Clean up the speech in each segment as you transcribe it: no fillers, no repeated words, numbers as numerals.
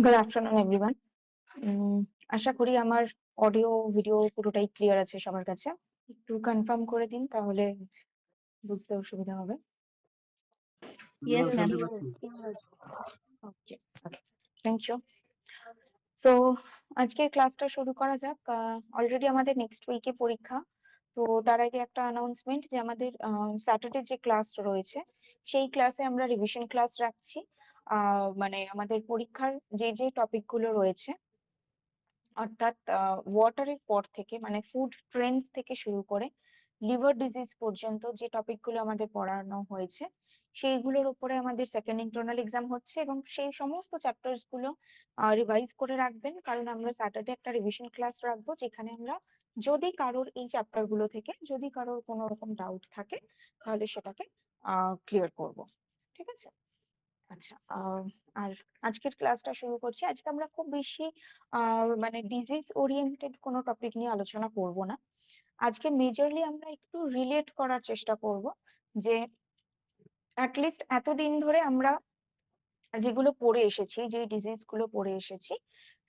Good afternoon everyone. আশা করি আমার audio video পুরোটাই ক্লিয়ার আছে সবার কাছে। একটু কনফার্ম করে দিন, তাহলে বুঝতে অসুবিধা হবে। Yes, ma'am. Okay, okay, thank you. So আজকের ক্লাসটা শুরু করা যাক। অলরেডি আমাদের নেক্সট উইকে পরীক্ষা। তো তার আগে একটা অ্যানাউন্সমেন্ট যে আমাদের স্যাটারডে যে ক্লাস রয়েছে সেই ক্লাসে আমরা রিভিশন ক্লাস রাখছি। মানে আমাদের পরীক্ষার যে যে টপিক গুলো রয়েছে, অর্থাৎ ওয়াটারের পর থেকে মানে ফুড ট্রেন্ডস থেকে শুরু করে লিভার ডিজিজ পর্যন্ত যে টপিকগুলো আমাদের পড়ানো হয়েছে সেইগুলোর উপরে আমাদের সেকেন্ড ইন্টারনাল এক্সাম হচ্ছে, এবং সেই সমস্ত চ্যাপ্টার্স গুলো রিভাইজ করে রাখবেন, কারণ আমরা স্যাটারডে একটা রিভিশন ক্লাস রাখবো যেখানে আমরা যদি কারোর এই চ্যাপ্টার গুলো থেকে যদি কারোর কোনো রকম ডাউট থাকে তাহলে সেটাকে ক্লিয়ার করব। ঠিক আছে? আচ্ছা, আর আজকের ক্লাসটা শুরু করছি। আজকে আমরা খুব বেশি মানে ডিজিজ ওরিয়েন্টেড কোনো টপিক নিয়ে আলোচনা করব না। আজকে মেজরলি আমরা একটু রিলেট করার চেষ্টা করব যে অ্যাটলিস্ট এতদিন ধরে আমরা যেগুলো পড়ে এসেছি, যে ডিজিজ গুলো পড়ে এসেছি,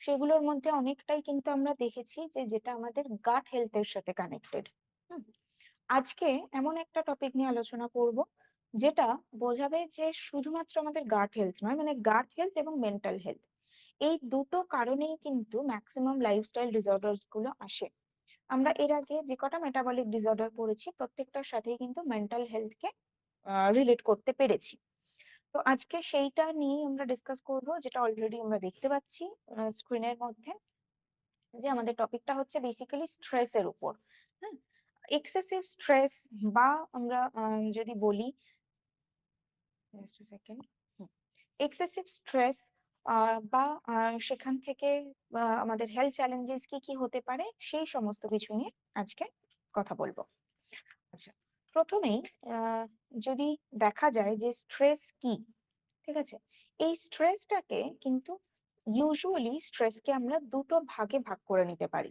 সেগুলোর মধ্যে অনেকটাই কিন্তু আমরা দেখেছি যে যেটা আমাদের গাট হেলথের সাথে কানেক্টেড। আজকে এমন একটা টপিক নিয়ে আলোচনা করব যেটা বোঝাবে যে শুধুমাত্র আমাদের গাট হেলথ নয়, মানে গাট হেলথ এবং মেন্টাল হেলথ, এই দুটো কারণেই কিন্তু ম্যাক্সিমাম লাইফস্টাইল ডিসঅর্ডারস গুলো আসে। আমরা এর আগে যে কটা মেটাবলিক ডিসঅর্ডার পড়েছি প্রত্যেকটার সাথেই কিন্তু মেন্টাল হেলথকে রিলেট করতে পেরেছি। তো আজকে সেইটা নিয়ে আমরা ডিসকাস করব, যেটা অলরেডি আমরা দেখতে পাচ্ছি স্ক্রিনের মধ্যে, যে আমাদের টপিকটা হচ্ছে বেসিক্যালি স্ট্রেস এর উপর। হ্যাঁ, এক্সেসিভ স্ট্রেস, বা আমরা যদি বলি জাস্ট আ সেকেন্ড, এক্সেসিভ স্ট্রেস বা সেখান থেকে আমাদের হেলথ চ্যালেঞ্জেস কি কি হতে পারে সেই সমস্ত কিছু নিয়ে আজকে কথা বলবো। আচ্ছা, প্রথমেই আহ, যদি দেখা যায় যে স্ট্রেস কি, ঠিক আছে, এই স্ট্রেসটাকে কিন্তু ইউজুয়ালি স্ট্রেসকে আমরা দুটো ভাগে ভাগ করে নিতে পারি।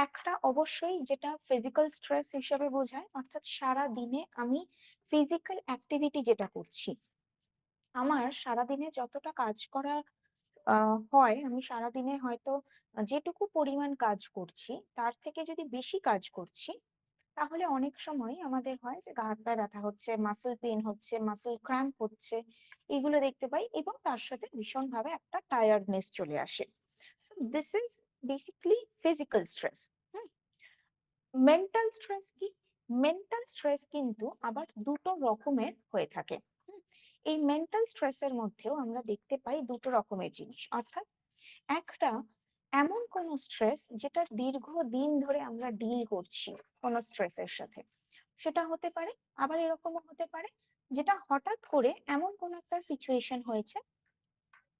একটা অবশ্যই যেটা ফিজিক্যাল স্ট্রেস হিসেবে বোঝায়, অর্থাৎ সারা দিনে আমি ফিজিক্যাল অ্যাক্টিভিটি যেটা করছি, আমার সারাদিনে যতটা কাজ করা হয়, আমি সারাদিনে হয়তো যেটুকু পরিমাণ কাজ করছি তার থেকে যদি বেশি কাজ করছি, তাহলে অনেক সময় আমাদের হয় যে গা হাত পায়ে ব্যথা হচ্ছে, মাসল পেইন হচ্ছে, মাসল ক্র্যাম্প হচ্ছে, এগুলো দেখতে পাই, এবং তার সাথে ভীষণ ভাবে একটা টায়ার্ডনেস চলে আসে। This is basically physical stress. Mental stress কি? মেন্টাল স্ট্রেস কিন্তু আবার দুটো রকমের হয়ে থাকে। এই মেন্টাল স্ট্রেসের মধ্যেও আমরা দেখতে পাই দুটো রকমের জিনিস, অর্থাৎ একটা এমন কোন স্ট্রেস যেটা দীর্ঘদিন ধরে আমরা ডিল করছি কোন স্ট্রেসের সাথে, সেটা হতে পারে। আবার এরকমও হতে পারে যেটা হঠাৎ করে এমন কোন একটা সিচুয়েশন হয়েছে,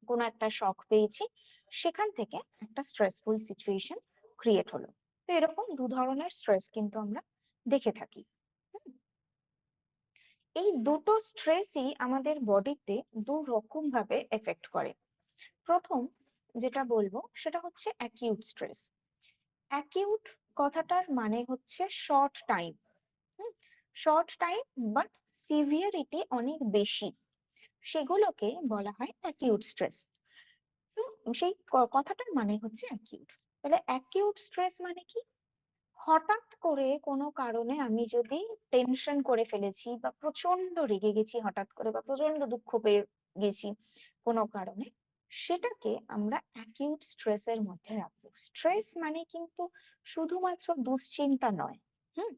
কোন একটা শক পেয়েছি, সেখান থেকে একটা স্ট্রেসফুল সিচুয়েশন ক্রিয়েট হলো। তো এরকম দু ধরনের স্ট্রেস কিন্তু আমরা দেখে থাকি। হুম, এই দুটো স্ট্রেসই আমাদের বডিতে দু রকম ভাবে এফেক্ট করে। প্রথম যেটা বলবো সেটা হচ্ছে অ্যাকিউট স্ট্রেস। অ্যাকিউট কথাটার মানে হচ্ছে short time. Short time but severity অনেক বেশি, সেগুলোকে বলা হয় অ্যাকিউট স্ট্রেস। তো সেই কথাটার মানে হচ্ছে অ্যাকিউট। তাহলে অ্যাকিউট স্ট্রেস মানে কি? হঠাৎ করে কোনো কারণে আমি যদি টেনশন করে ফেলেছি, বা প্রচন্ড রেগে গেছি হঠাৎ করে, বা প্রচন্ড দুঃখ পেয়ে গেছি কোনো কারণে, সেটাকে আমরা অ্যাকিউট স্ট্রেসের মধ্যে রাখবো। স্ট্রেস মানে কিন্তু শুধুমাত্র দুশ্চিন্তা নয়। হুম,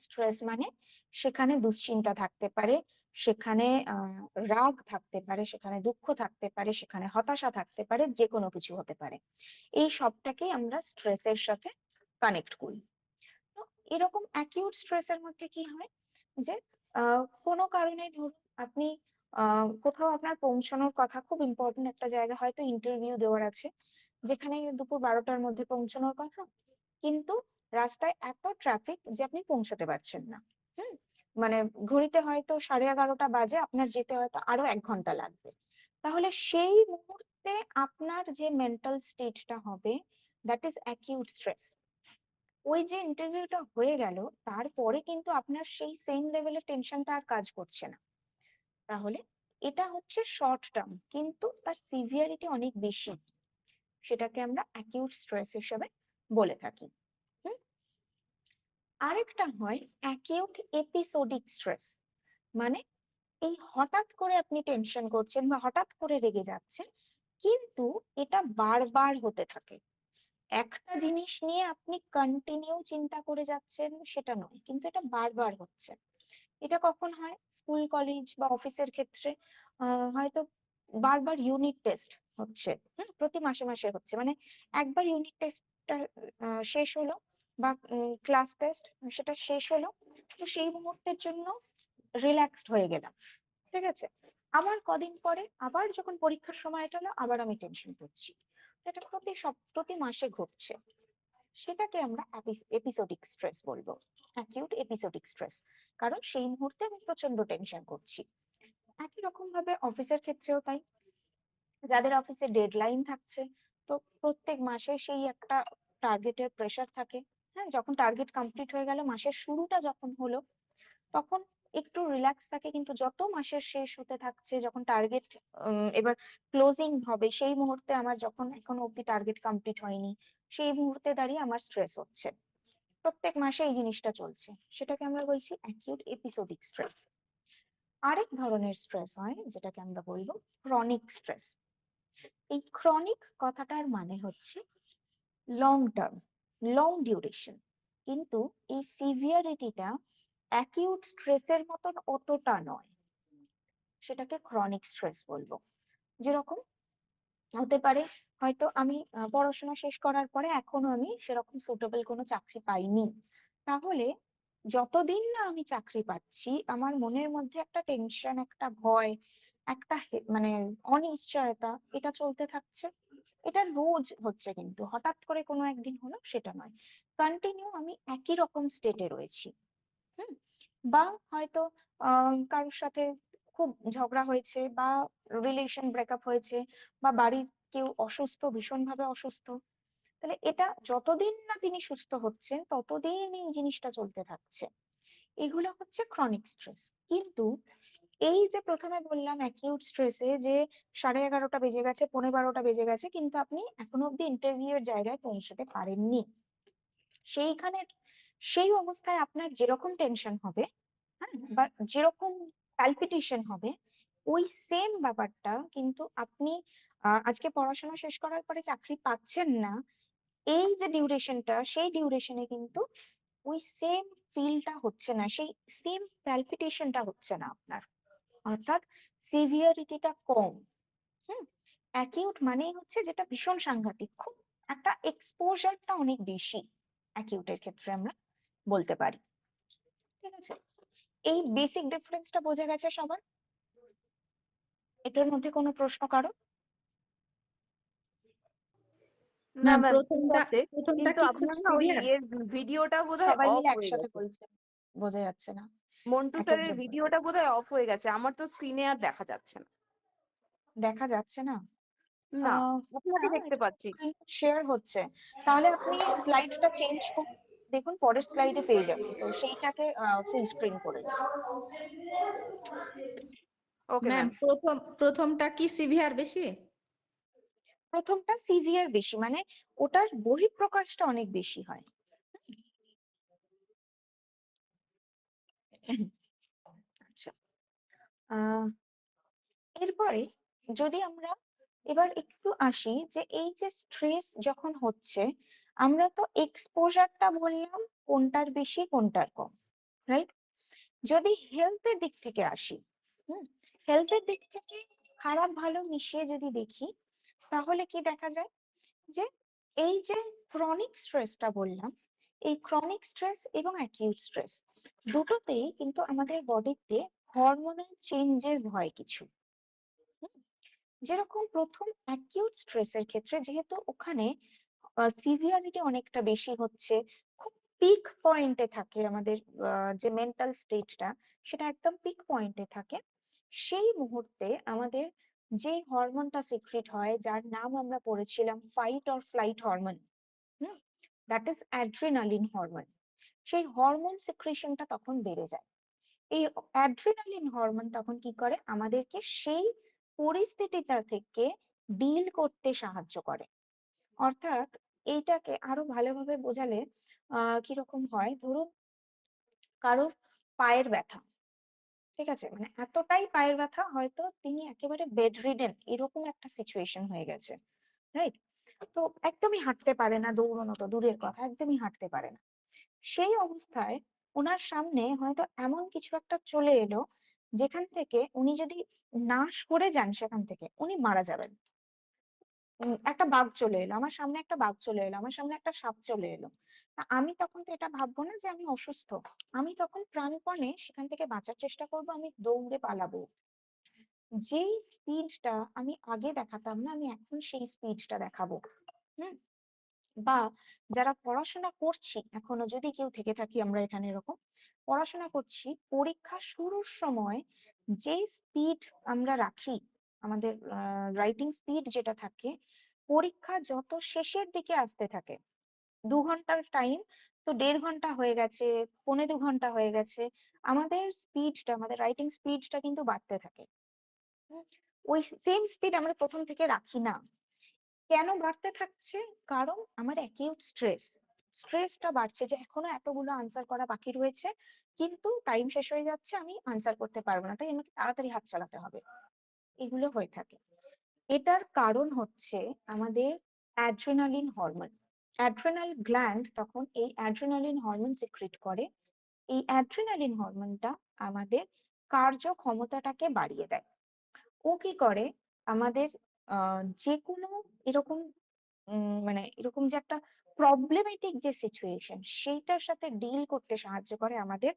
স্ট্রেস মানে সেখানে দুশ্চিন্তা থাকতে পারে, সেখানে রাগ থাকতে পারে, সেখানে দুঃখ থাকতে পারে, সেখানে হতাশা থাকতে পারে, যে কোনো কিছু হতে পারে। এই সবটাকেই আমরা স্ট্রেসের সাথে কানেক্ট করি। তো এরকম অ্যাকিউট স্ট্রেসের মধ্যে কি হয়, যে কোনো কারণে ধরুন আপনি কোথাও আপনার পৌঁছানোর কথা, খুব ইম্পর্টেন্ট একটা জায়গা, হয়তো ইন্টারভিউ দেওয়ার আছে, যেখানে দুপুর 12টার মধ্যে পৌঁছানোর কথা, কিন্তু রাস্তায় এত ট্রাফিক যে আপনি পৌঁছতে পারছেন না। হুম, মানে ঘড়িতে হয়তো 11:30 বাজে, আপনার যেতে হয়তো আরো 1 ঘন্টা লাগবে। তাহলে সেই মুহূর্তে আপনার যে মেন্টাল স্টেটটা হবে, দ্যাট ইজ অ্যাকিউট স্ট্রেস। ওই যে ইন্টারভিউটা হয়ে গেল, তারপরে কিন্তু আপনার সেই সেম লেভেলের টেনশনটা আর কাজ করছে না। তাহলে এটা হচ্ছে শর্ট টার্ম, কিন্তু তার সিভিয়ারিটি অনেক বেশি, সেটাকে আমরা অ্যাকিউট স্ট্রেস হিসেবে বলে থাকি। হুম? আরেকটা হয় অ্যাকিউট এপিসোডিক স্ট্রেস, মানে এই হঠাৎ করে আপনি টেনশন করছেন বা হঠাৎ করে রেগে যাচ্ছেন, কিন্তু এটা বারবার হতে থাকে। একটা জিনিস নিয়ে আপনি কন্টিনিউ চিন্তা করে যাচ্ছেন সেটা নয়, কিন্তু এটা বারবার হচ্ছে। এটা কখন হয়? স্কুল কলেজ বা অফিসের ক্ষেত্রে হয়তো বারবার ইউনিট টেস্ট হচ্ছে, প্রতি মাসে মাসে হচ্ছে, মানে একবার ইউনিট টেস্টটা শেষ হলো বা ক্লাস টেস্ট সেটা শেষ হলো, তো সেই মুহূর্তের জন্য রিল্যাক্সড হয়ে গেলাম, ঠিক আছে, আবার কদিন পরে আবার যখন পরীক্ষার সময় এলো আবার আমি টেনশন করছি। এটা প্রতি মাসে ঘটছে, সেটাকে আমরা এপিসোডিক স্ট্রেস বলবো, অ্যাকিউট এপিসোডিক স্ট্রেস, কারণ সেই মুহূর্তে আমি প্রচন্ড টেনশন করছি। একই রকম ভাবে অফিসের ক্ষেত্রেও তাই, যাদের অফিসে ডেডলাইন থাকছে, তো প্রত্যেক মাসে সেই একটা টার্গেটের প্রেসার থাকে। হ্যাঁ, যখন টার্গেট কমপ্লিট হয়ে গেল, মাসের শুরুটা যখন হলো, তখন একটু রিল্যাক্স থাকে, কিন্তু যত মাসের শেষ হতে থাকছে, যখন টার্গেট এবার ক্লোজিং হবে, সেই মুহূর্তে আমার যখন এখনো অব্দি টার্গেট কমপ্লিট হয়নি, সেই মুহূর্তে দাঁড়িয়ে আমার স্ট্রেস হচ্ছে। প্রত্যেক মাসে এই জিনিসটা চলছে, সেটাকে আমরা বলছি অ্যাকিউট এপিসোডিক স্ট্রেস। আরেক ধরনের স্ট্রেস হয় যেটাকে আমরা বলবো ক্রনিক স্ট্রেস। এই ক্রনিক কথাটার মানে হচ্ছে লং টার্ম, লং ডিউরেশন, কিন্তু এই সিভিয়ারিটিটা অ্যাকিউট স্ট্রেসের মতন অতটা নয়, সেটাকে ক্রনিক স্ট্রেস বলবো। যেরকম হতে পারে, হয়তো আমি পড়াশোনা শেষ করার পরে এখনো আমি সেরকম সুটেবল কোনো চাকরি পাইনি, তাহলে যতদিন না আমি চাকরি পাচ্ছি, আমার মনের মধ্যে একটা টেনশন, একটা ভয়, একটা মানে অনিশ্চয়তা, এটা চলতে থাকছে। এটা রোজ হচ্ছে, কিন্তু হঠাৎ করে কোনো একদিন হলো সেটা নয়, কন্টিনিউ আমি একই রকম স্টেটে রয়েছি। হুম, বা হয়তো কারোর সাথে খুব ঝগড়া হয়েছে, বা রিলেশন ব্রেকআপ হয়েছে, বা বাড়ির কেউ অসুস্থ, ভীষণ ভাবে অসুস্থ, তাহলে এটা যতদিন না তিনি সুস্থ হচ্ছেন ততদিন এই জিনিসটা চলতে থাকছে। এগুলো হচ্ছে ক্রনিক স্ট্রেস। কিন্তু এই যে প্রথমে বললাম অ্যাকিউট স্ট্রেসে যে 11:30টা বেজে গেছে, 12:15টা বেজে গেছে, কিন্তু আপনি এখনো অব্দি ইন্টারভিউ এর জায়গায় পৌঁছতে পারেননি, সেইখানে সেই অবস্থায় আপনার যেরকম টেনশন হবে, হ্যাঁ, বা যেরকম প্যালপিটেশন হবে, ওই সেম ব্যাপারটা কিন্তু আপনি আজকে পড়াশোনা শেষ করার পরে চাকরি পাচ্ছেন না, এই যে ডিউরেশনটা, সেই ডিউরেশনে কিন্তু ওই সেম ফিলটা হচ্ছে না, সেই সেম প্যালপিটেশনটা হচ্ছে না আপনার, অর্থাৎ সিভিয়ারিটিটা কম। হুম, অ্যাকিউট মানেই হচ্ছে যেটা ভীষণ সাংঘাতিক, খুব একটা এক্সপোজারটা অনেক বেশি, অ্যাকিউটের ক্ষেত্রে আমরা বলতে পারি। ঠিক আছে, এই বেসিক ডিফারেন্সটা বোঝা গেছে সবার? এটার মধ্যে কোনো প্রশ্ন কারো? না ম্যাম ম্যাম ঠিক প্রথমটা আছে, প্রথমটা কিন্তু কি খুব আপনার না ওই সিভিয়ার? ইয়ের ভিডিওটা বোধহয় সবাই অফ মিলে হয়ে একসাথে গেছে। বলছে, বোঝা যাচ্ছে না, মন্টু এক স্যারের একজন করে। ভিডিওটা বোধহয় অফ হয়ে গেছে, আমার তো স্ক্রিনে আর দেখা যাচ্ছে না। দেখা যাচ্ছে না? না, না, আপনাকে দেখতে পাচ্ছি। স্ক্রিন শেয়ার হচ্ছে, তাহলে আপনি স্লাইডটা চেঞ্জ করুন, দেখুন পরের স্লাইডে পেয়ে যাবেন, তো সেইটাকে ফুল স্ক্রিন করে নিন। Okay ma'am ma'am. প্রথমটা কি সিভিয়ার বেশি? প্রথমটা সিভিয়ার বেশি, মানে ওটার বহিঃপ্রকাশটা অনেক বেশি হয়। আচ্ছা, আহ এরপরে যদি আমরা এবার একটু আসি, যে এই যে স্ট্রেস যখন হচ্ছে, আমরা তো এক্সপোজারটা বললাম কোনটার বেশি কোনটার কম, রাইট? যদি হেলথের দিক থেকে আসি, হেলথের দিক থেকে খারাপ ভালো মিশিয়ে যদি দেখি, তাহলে কি দেখা যায়, যে এই যে ক্রনিক স্ট্রেসটা বললাম, এই ক্রনিক স্ট্রেস এবং অ্যাকিউট স্ট্রেস দুটোতেই কিন্তু আমাদের বডিতে হরমোনাল চেঞ্জেস হয় কিছু। হুম, যেরকম প্রথম অ্যাকিউট স্ট্রেসের ক্ষেত্রে, যেহেতু ওখানে সিভিয়ারিটি অনেকটা বেশি হচ্ছে, খুব পিক পয়েন্টে থাকে আমাদের যে মেন্টাল স্টেটটা, সেটা একদম পিক পয়েন্টে থাকে, সেই মুহূর্তে আমাদের যে হরমোনটা সিক্রিট হয়, যার নাম আমরা পড়েছিলাম fight or flight hormone, that is adrenaline hormone, সেই হরমোন সিক্রেশনটা তখন বেড়ে যায়। এই অ্যাড্রিনালিন হরমোন তখন কি করে, আমাদেরকে সেই পরিস্থিতিটা থেকে ডিল করতে সাহায্য করে। অর্থাৎ এইটাকে আরো ভালোভাবে বোঝালে কিরকম হয়, ধরুন কারোর পায়ের ব্যথা, ঠিক আছে, মানে এতটাই পায়ের ব্যথা হয়তো তিনি একেবারে বেড রিডেন, এরকম একটা সিচুয়েশন হয়ে গেছে, রাইট? তো একদমই হাঁটতে পারে না, দৌড়ানো তো দূরের কথা, একদমই হাঁটতে পারে না। সেই অবস্থায় ওনার সামনে হয়তো এমন কিছু একটা চলে এলো যেখান থেকে উনি যদি না সরে যান, সেখান থেকে উনি মারা যাবেন। একটা বাঘ চলে এলো আমার সামনে, একটা বাঘ চলে এলো আমার সামনে, একটা সাপ চলে এলো, তা আমি তখন তো এটা ভাববো না যে আমি অসুস্থ, আমি তখন প্রাণপণে সেখান থেকে বাঁচার চেষ্টা করব, আমি দৌড়ে পালাবো। যেই স্পিডটা আমি আগে দেখাতাম না, আমি এখন সেই স্পিডটা দেখাবো। হুম। বা যারা পড়াশোনা করছি, এখনো যদি কেউ থেকে থাকি আমরা এখানে, এরকম পড়াশোনা করছি, পরীক্ষা শুরুর সময় যে স্পিড আমরা রাখি, আমাদের রাইটিং স্পিড যেটা থাকে, পরীক্ষা যত শেষের দিকে আসতে থাকে, 2 ঘন্টার টাইম তো 1.5 ঘন্টা হয়ে গেছে, 1.25 ঘন্টা হয়ে গেছে, আমাদের স্পিডটা, আমাদের রাইটিং স্পিডটা কিন্তু বাড়তে থাকে। হুম, ওই সেম স্পিড আমরা প্রথম থেকে রাখি না। কেন বাড়তে থাকছে? কারণ আমার অ্যাকিউট স্ট্রেসটা বাড়ছে, যে এখনো এতগুলো আনসার করা বাকি রয়েছে, কিন্তু টাইম শেষ হয়ে যাচ্ছে, আমি আনসার করতে পারবো না, তাই আমাকে তাড়াতাড়ি হাত চালাতে হবে, এগুলো হয়ে থাকে। এটার কারণ হচ্ছে আমাদের অ্যাড্রেনালিন হরমোন। অ্যাড্রেনাল গ্ল্যান্ড তখন এই অ্যাড্রেনালিন হরমোন সিক্রিট করে। এই অ্যাড্রেনালিন হরমোনটা আমাদের কার্যক্ষমতাটাকে বাড়িয়ে দেয়। ও কি করে, আমাদের যে কোনো এরকম মানে এরকম যে একটা প্রবলেমেটিক যে সিচুয়েশন, সেইটার সাথে ডিল করতে সাহায্য করে, আমাদের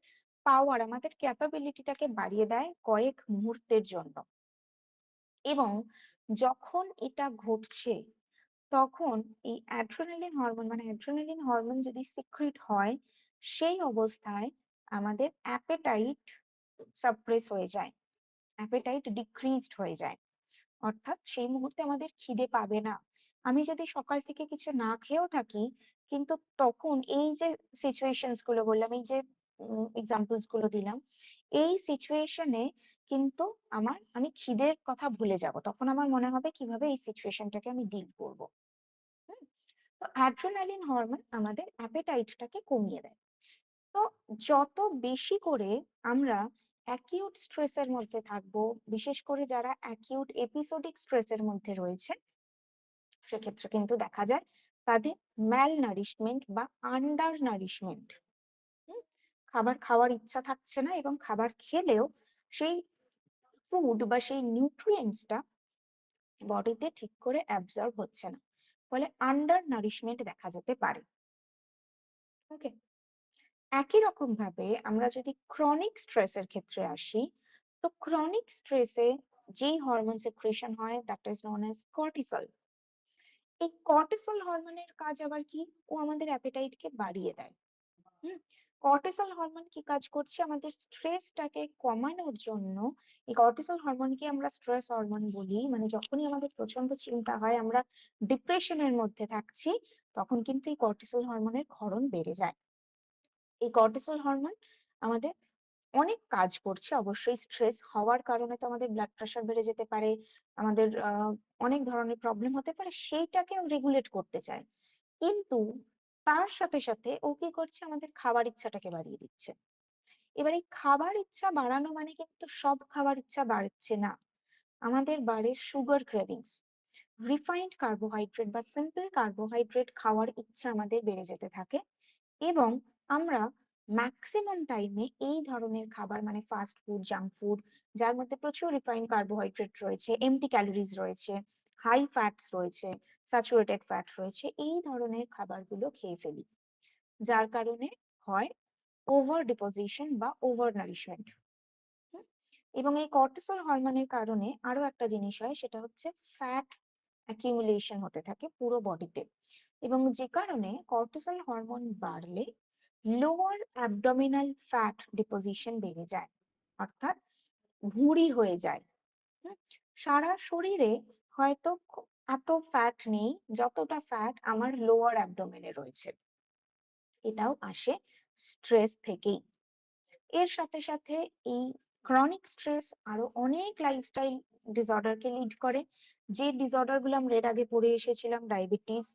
পাওয়ার, আমাদের ক্যাপাবিলিটিটাকে বাড়িয়ে দেয় কয়েক মুহূর্তের জন্য। এবং যখন এটা ঘটছে, তখন এই অ্যাড্রেনালিন হরমোন, মানে অ্যাড্রেনালিন হরমোন যদি সিক্রিট হয়, সেই অবস্থায় আমাদের অ্যাপেটাইট সাপ্রেস হয়ে যায়, অ্যাপেটাইট ডিক্রিজড হয়ে যায়। অর্থাৎ সেই মুহূর্তে আমাদের খিদে পাবে না। আমি যদি সকাল থেকে কিছু না খেয়েও থাকি, কিন্তু তখন এই যে সিচুয়েশনস গুলো বললাম, এই যে এক্সাম্পলস গুলো দিলাম, এই সিচুয়েশনে কিন্তু আমি খিদের কথা ভুলে যাব, তখন আমার মনে হবে কিভাবে এই সিচুয়েশনটাকে আমি ডিল করব। হুম। তো অ্যাড্রেনালিন হরমোন আমাদের অ্যাপেটাইটটাকে কমিয়ে দেয়। তো যত বেশি করে আমরা অ্যাকিউট স্ট্রেসের মধ্যে থাকবো, বিশেষ করে যারা অ্যাকিউট এপিসোডিক স্ট্রেসের মধ্যে রয়েছে, সেক্ষেত্রে কিন্তু দেখা যায় তাদের ম্যাল নারিশমেন্ট বা আন্ডার নারিশমেন্ট, খাবার খাওয়ার ইচ্ছা থাকছে না, এবং খাবার খেলেও সেই ফুড বা সেই নিউট্রিয়েন্টসটা বডিতে ঠিক করে অ্যাবজর্ব হচ্ছে না, ফলে আন্ডার নারিশমেন্ট দেখা যেতে পারে। ওকে। একই রকম ভাবে আমরা যদি ক্রনিক স্ট্রেসের ক্ষেত্রে আসি, তো ক্রনিক স্ট্রেসে যেই হরমোন সিক্রেশন হয়, that is known as cortisol. এই কর্টিসল হরমোনের কাজ আবার কি? ও আমাদের অ্যাপেটাইটকে বাড়িয়ে দেয়। হুম। কর্টিসল হরমোন কি কাজ করছে, আমাদের স্ট্রেসটাকে কমানোর জন্য। এই কর্টিসল হরমোনকে আমরা স্ট্রেস হরমোন বলি, মানে যখনই আমাদের প্রচন্ড চিন্তা হয়, আমরা ডিপ্রেশনের মধ্যে থাকছি, তখন কিন্তু এই কর্টিসল হরমোনের ক্ষরণ বেড়ে যায়। এই কর্টিসল হরমোন আমাদের অনেক কাজ করছে, অবশ্যই স্ট্রেস হওয়ার কারণে তো আমাদের ব্লাড প্রেশার বেড়ে যেতে পারে, আমাদের অনেক ধরনের প্রবলেম হতে পারে, সেইটাকে রেগুলেট করতে চায়। কিন্তু তার সাথে সাথে ও কি করছে, আমাদের খাবার ইচ্ছাটাকে বাড়িয়ে দিচ্ছে। এবার এই খাবার ইচ্ছা বাড়ানো মানে কিন্তু সব খাবার ইচ্ছা বাড়ছে না, আমাদের বাড়ে সুগার ক্রেভিংস, রিফাইন্ড কার্বোহাইড্রেট বা সিম্পল কার্বোহাইড্রেট খাওয়ার ইচ্ছা আমাদের বেড়ে যেতে থাকে। এবং আমরা ম্যাক্সিমাম টাইমে এই ধরনের খাবার, মানে ফাস্ট ফুড, জাঙ্ক ফুড, যার মধ্যে প্রচুর রিফাইন্ড কার্বোহাইড্রেট রয়েছে, এমটি ক্যালোরিজ রয়েছে, হাই ফ্যাটস রয়েছে, স্যাচুরেটেড ফ্যাট রয়েছে, এই ধরনের খাবারগুলো খেয়ে ফেলি, যার কারণে হয় ওভার ডিপোজিশন বা ওভার নারিশমেন্ট। এবং এই কর্টিসল হরমোনের কারণে আরো একটা জিনিস হয়, সেটা হচ্ছে ফ্যাট অ্যাকিউমুলেশন হতে থাকে পুরো বডিতে। এবং যে কারণে কর্টিসল হরমোন বাড়লে লোয়ার অ্যাবডোমিনাল ফ্যাট ডিপোজিশন বেড়ে যায়, অর্থাৎ ভুঁড়ি হয়ে যায়। হুম, সারা শরীরে হয়তো এত ফ্যাট নেই যতটা ফ্যাট আমার লোয়ার অ্যাবডোমেনে রয়েছে। এটাও আসে স্ট্রেস থেকেই। এর সাথে সাথে এই ক্রনিক স্ট্রেস আরো অনেক লাইফস্টাইল ডিসঅর্ডারকে লিড করে, যে ডিসঅর্ডার গুলো আমরা এর আগে পড়ে এসেছিলাম, ডায়াবেটিস,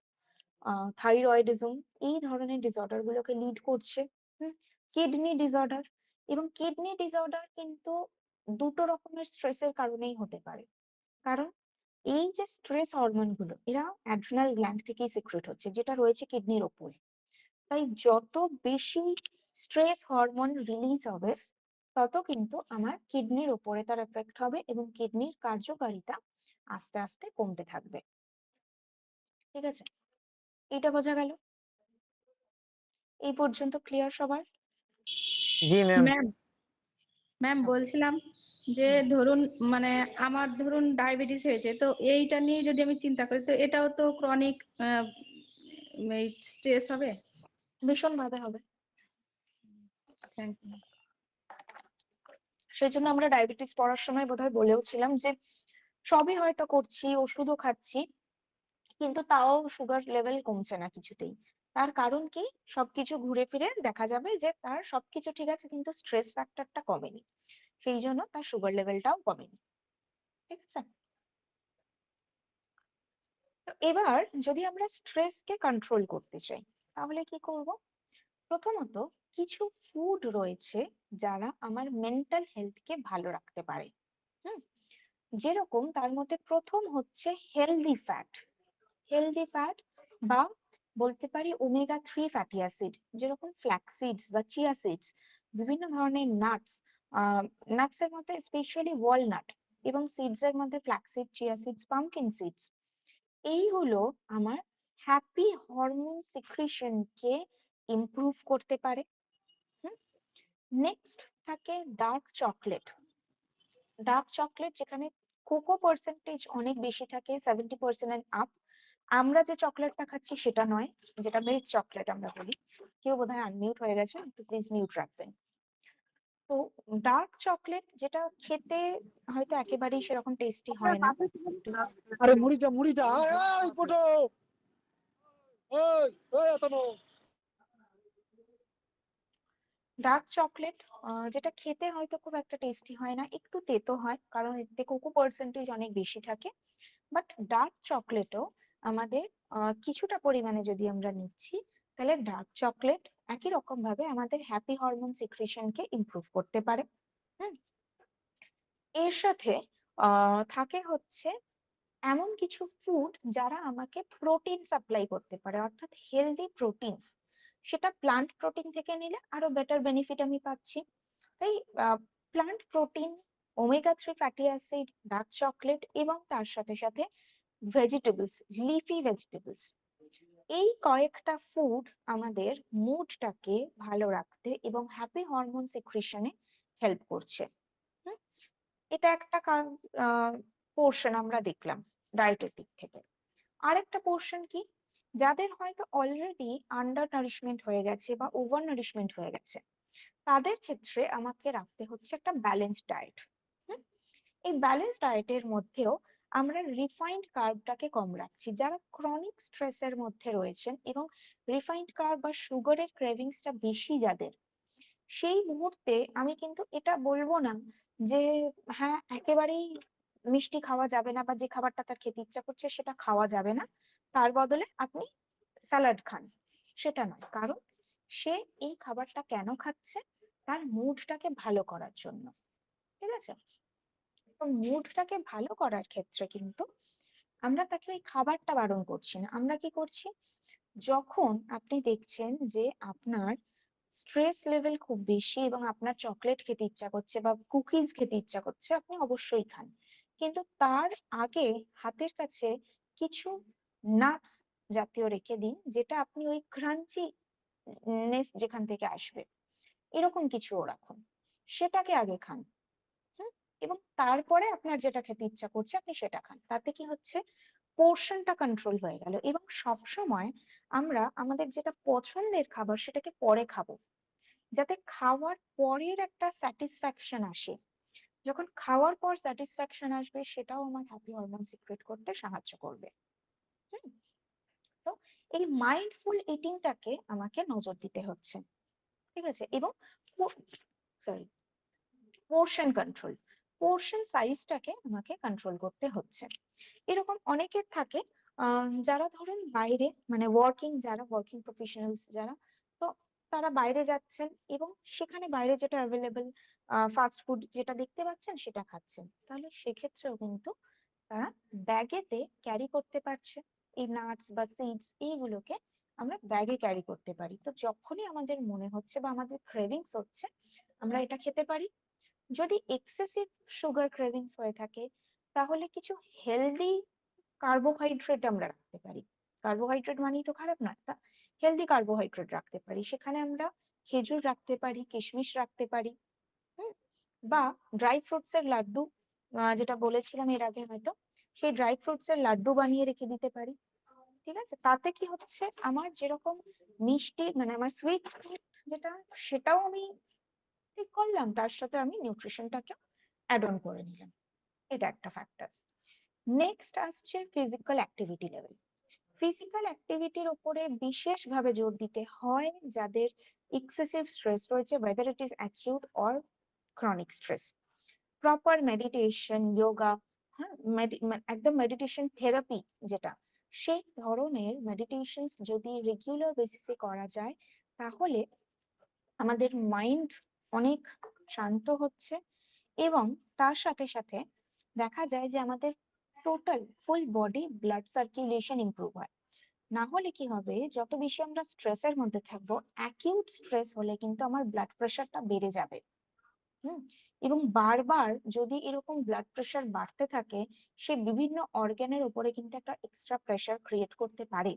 থাইরয়েডিজম, এই ধরনের ডিসঅর্ডার গুলোকে লিড করছে। কিডনি ডিসঅর্ডার, এবং কিডনি ডিসঅর্ডার কিন্তু দুটো রকমের স্ট্রেসের কারণেই হতে পারে। কারণ এই যে স্ট্রেস হরমোন গুলো এরা অ্যাড্রিনাল গ্ল্যান্ড থেকেই সিক্রেট হচ্ছে, যেটা রয়েছে কিডনির ওপরে। তাই যত বেশি স্ট্রেস হরমোন রিলিজ হবে তত কিন্তু আমার কিডনির উপরে তার এফেক্ট হবে এবং কিডনির কার্যকারিতা আস্তে আস্তে কমতে থাকবে। ঠিক আছে, এটা বোঝা গেল? এই পর্যন্ত ক্লিয়ার সবার? জি ম্যাম। ম্যাম ম্যাম বলছিলাম যে ধরুন মানে আমার ধরুন ডায়াবেটিস হয়েছে, তো এইটা নিয়ে যদি আমি চিন্তা করি তো এটাও তো ক্রনিক স্ট্রেস হবে। ভীষণ ভাবে হবে। Thank you. সেই জন্য আমরা ডায়াবেটিস পড়ার সময় বোধহয় বলেওছিলাম যে সবই হয়তো করছি, ওষুধও খাচ্ছি, কিন্তু তাও সুগার লেভেল কমছে না কিছুতেই। তার কারণ কি? সবকিছু ঘুরে ফিরে দেখা যাবে যে তার সবকিছু ঠিক আছে কিন্তু স্ট্রেস ফ্যাক্টরটা কমেনি, সেই জন্য তার সুগার লেভেলটাও কমেনি। ঠিক আছে, তো এবার যদি আমরা স্ট্রেসকে কন্ট্রোল করতে চাই তাহলে কি করব? প্রথমত কিছু ফুড রয়েছে যারা আমার মেন্টাল হেলথকে ভালো রাখতে পারে। হুম, যেরকম তার মধ্যে প্রথম হচ্ছে হেলদি ফ্যাট। হেলদি ফ্যাট বা বলতে পারি ওমেগা-3 ফ্যাটি অ্যাসিড, যেরকম ফ্ল্যাক্স সিডস বা চিয়া সিডস, বিভিন্ন ধরনের নাটস, নাটস এর মধ্যে স্পেশালি ওয়ালনাট, এবং সিডস এর মধ্যে flaxseed, chia seeds, pumpkin seeds. এইগুলো আমার হ্যাপি হরমোন সিক্রিশনকে ইমপ্রুভ করতে পারে। নেক্সট থাকে ডার্ক চকলেট। ডার্ক চকলেট যেখানে কোকো পার্সেন্টেজ অনেক বেশি থাকে, 70% এন্ড আপ। আমরা যে চকলেটটা খাচ্ছি সেটা নয়, যেটা মিল্ক চকলেট আমরা বলি। কেউ বোধহয় আনমিউট হয়ে গেছে, একটু প্লিজ মিউট রাখবেন। তো ডার্ক চকলেট যেটা খেতে হয়তো একেবারেই সেরকম টেস্টি হয় না। আরে মুড়িটা মুড়িটা এই ফটো ওই ওই এতনো ডার্ক চকলেট যেটা খেতে হয়তো খুব একটা টেস্টি হয় না, একটু তেতো হয় কারণ এতে কোকো পার্সেন্টেজ অনেক বেশি থাকে। বাট ডার্ক চকলেটও আমাদের কিছুটা পরিমাণে যদি আমরা নিচ্ছি তাহলে ডার্ক চকলেট একই রকম ভাবে আমাদের হ্যাপি হরমোন সিক্রেশনকে ইমপ্রুভ করতে পারে। হুম, এর সাথে থাকে হচ্ছে এমন কিছু ফুড যারা আমাকে প্রোটিন সাপ্লাই করতে পারে, অর্থাৎ হেলদি প্রোটিনস। সেটা প্লান্ট প্রোটিন থেকে নিলে আরো বেটার বেনিফিট আমি পাচ্ছি। তাই plant protein, omega-3 fatty acid, dark chocolate এবং তার সাথে সাথে ভেজিটেবলস, লিফি ভেজিটেবলস, এই কয়েকটা ফুড আমাদের মুডটাকে ভালো রাখতে এবং হ্যাপি হরমোন সিক্রেশনে হেল্প করছে। হুম, এটা একটা পোর্শন আমরা দেখলাম ডায়েটের দিক থেকে। আরেকটা পোর্শন কি? যাদের হয়তো অলরেডি আন্ডার নারিশমেন্ট হয়ে গেছে বা ওভার নারিশমেন্ট হয়ে গেছে, তাদের ক্ষেত্রে আমাকে রাখতে হচ্ছে একটা ব্যালেন্সড ডায়েট। এই ব্যালেন্স ডায়েটের মধ্যেও আমরা রিফাইন্ড কার্বটাকে কম রাখছি। যারা ক্রনিক স্ট্রেসের মধ্যে রয়েছেন এবং রিফাইন্ড কার্ব বা সুগারের ক্রেভিংসটা বেশি যাদের, সেই মুহূর্তে আমি কিন্তু এটা বলবো না যে হ্যাঁ একেবারেই মিষ্টি খাওয়া যাবে না বা যে খাবারটা তার খেতে ইচ্ছা করছে সেটা খাওয়া যাবে না, তার বদলে আপনি স্যালাড খান, সেটা নয়। কারণ সে এই খাবারটা কেন খাচ্ছে? তার মুডটাকে ভালো করার জন্য। ঠিক আছে, তো মুডটাকে ভালো করার ক্ষেত্রে কিন্তু আমরা তাকে ওই খাবারটা বারণ করছি না। আমরা কি করছি? যখন আপনি দেখছেন যে আপনার স্ট্রেস লেভেল খুব বেশি এবং আপনার চকলেট খেতে ইচ্ছা করছে বা কুকিজ খেতে ইচ্ছা করছে, আপনি অবশ্যই খান, কিন্তু তার আগে হাতের কাছে কিছু নাটস জাতীয় রেখে দিন, যেটা আপনি ওই ক্রাঞ্চি নেস যেখান থেকে আসবে এরকম কিছুও রাখুন, সেটাকে আগে খান। হুম, এবং তারপরে আপনার যেটা খেতে ইচ্ছা করছে আপনি সেটা খান। তাতে কি হচ্ছে? পোর্শনটা কন্ট্রোল হয়ে গেল। এবং সব সময় আমরা আমাদের যেটা পছন্দের খাবার সেটাকে পরে খাবো, যাতে খাওয়ার পরের একটা স্যাটিসফ্যাকশন আসে। যখন খাওয়ার পর স্যাটিসফ্যাকশন আসবে সেটাও আমার হ্যাপি হরমোন সিক্রেট করতে সাহায্য করবে। হুম, তো এই মাইন্ডফুল ইটিংটাকে আমাকে নজর দিতে হচ্ছে। ঠিক আছে, এবং সরি পোর্শন কন্ট্রোল, পোর্শন সাইজটাকে আমাকে কন্ট্রোল করতে হচ্ছে। এরকম অনেকের থাকে যারা ধরুন বাইরে মানে যারা ওয়ার্কিং প্রফেশনালস যারা, তো তারা বাইরে যাচ্ছেন এবং সেখানে বাইরে যেটা অ্যাভেলেবল ফাস্ট ফুড যেটা দেখতে পাচ্ছেন সেটা খাচ্ছেন, তাহলে সেক্ষেত্রেও কিন্তু তারা ব্যাগেতে ক্যারি করতে পারছে এই নাটস বা সিডস, এইগুলোকে আমরা ব্যাগে ক্যারি করতে পারি। তো যখনই আমাদের মনে হচ্ছে বা আমাদের ক্রেভিংস হচ্ছে আমরা এটা খেতে পারি। যদি এক্সেসিভ সুগার ক্রেভিংস হয়ে থাকে তাহলে কিছু হেলদি কার্বোহাইড্রেট আমরা রাখতে পারি। কার্বোহাইড্রেট মানেই তো খারাপ নয়, তা হেলদি কার্বোহাইড্রেট রাখতে পারি। সেখানে আমরা খেজুর রাখতে পারি, কিশমিশ রাখতে পারি, হুম, বা ড্রাই ফ্রুটস এর লাড্ডু, যেটা বলেছিলাম এর আগে হয়তো, সেই ড্রাই ফ্রুটস এর লাড্ডু বানিয়ে রেখে দিতে পারি। ঠিক আছে, তাতে কি হচ্ছে আমার যেরকম মিষ্টি মানে আমার সুইট যেটা সেটাও আমি ঠিক করলাম, তার সাথে আমি নিউট্রিশনটাকে অ্যাড অন করে নিলাম। এটা একটা ফ্যাক্টর। নেক্সট আসছে ফিজিক্যাল অ্যাক্টিভিটি লেভেল। ফিজিক্যাল অ্যাক্টিভিটির উপরে বিশেষভাবে জোর দিতে হয় যাদের এক্সেসিভ স্ট্রেস রয়েছে, whether it is acute or chronic stress. Proper meditation, yoga, হ্যাঁ, একদম মেডিটেশন থেরাপি যেটা, সেই ধরনের মেডিটেশন যদি রেগুলার বেসিসে করা যায় তাহলে আমাদের মাইন্ড অনেক শান্ত হচ্ছে এবং তার সাথে সাথে দেখা যায় যে আমাদের total full body blood circulation improve হয়। না হলে কি হবে, যত বেশি আমরা স্ট্রেসের মধ্যে থাকবো, অ্যাকিউট স্ট্রেস হলে কিন্তু আমার ব্লাড প্রেশারটা বেড়ে যাবে। হুম, এবং বারবার যদি এরকম ব্লাড প্রেশার বাড়তে থাকে সে বিভিন্ন অর্গানের উপরে কিন্তু একটা এক্সট্রা প্রেশার ক্রিয়েট করতে পারে।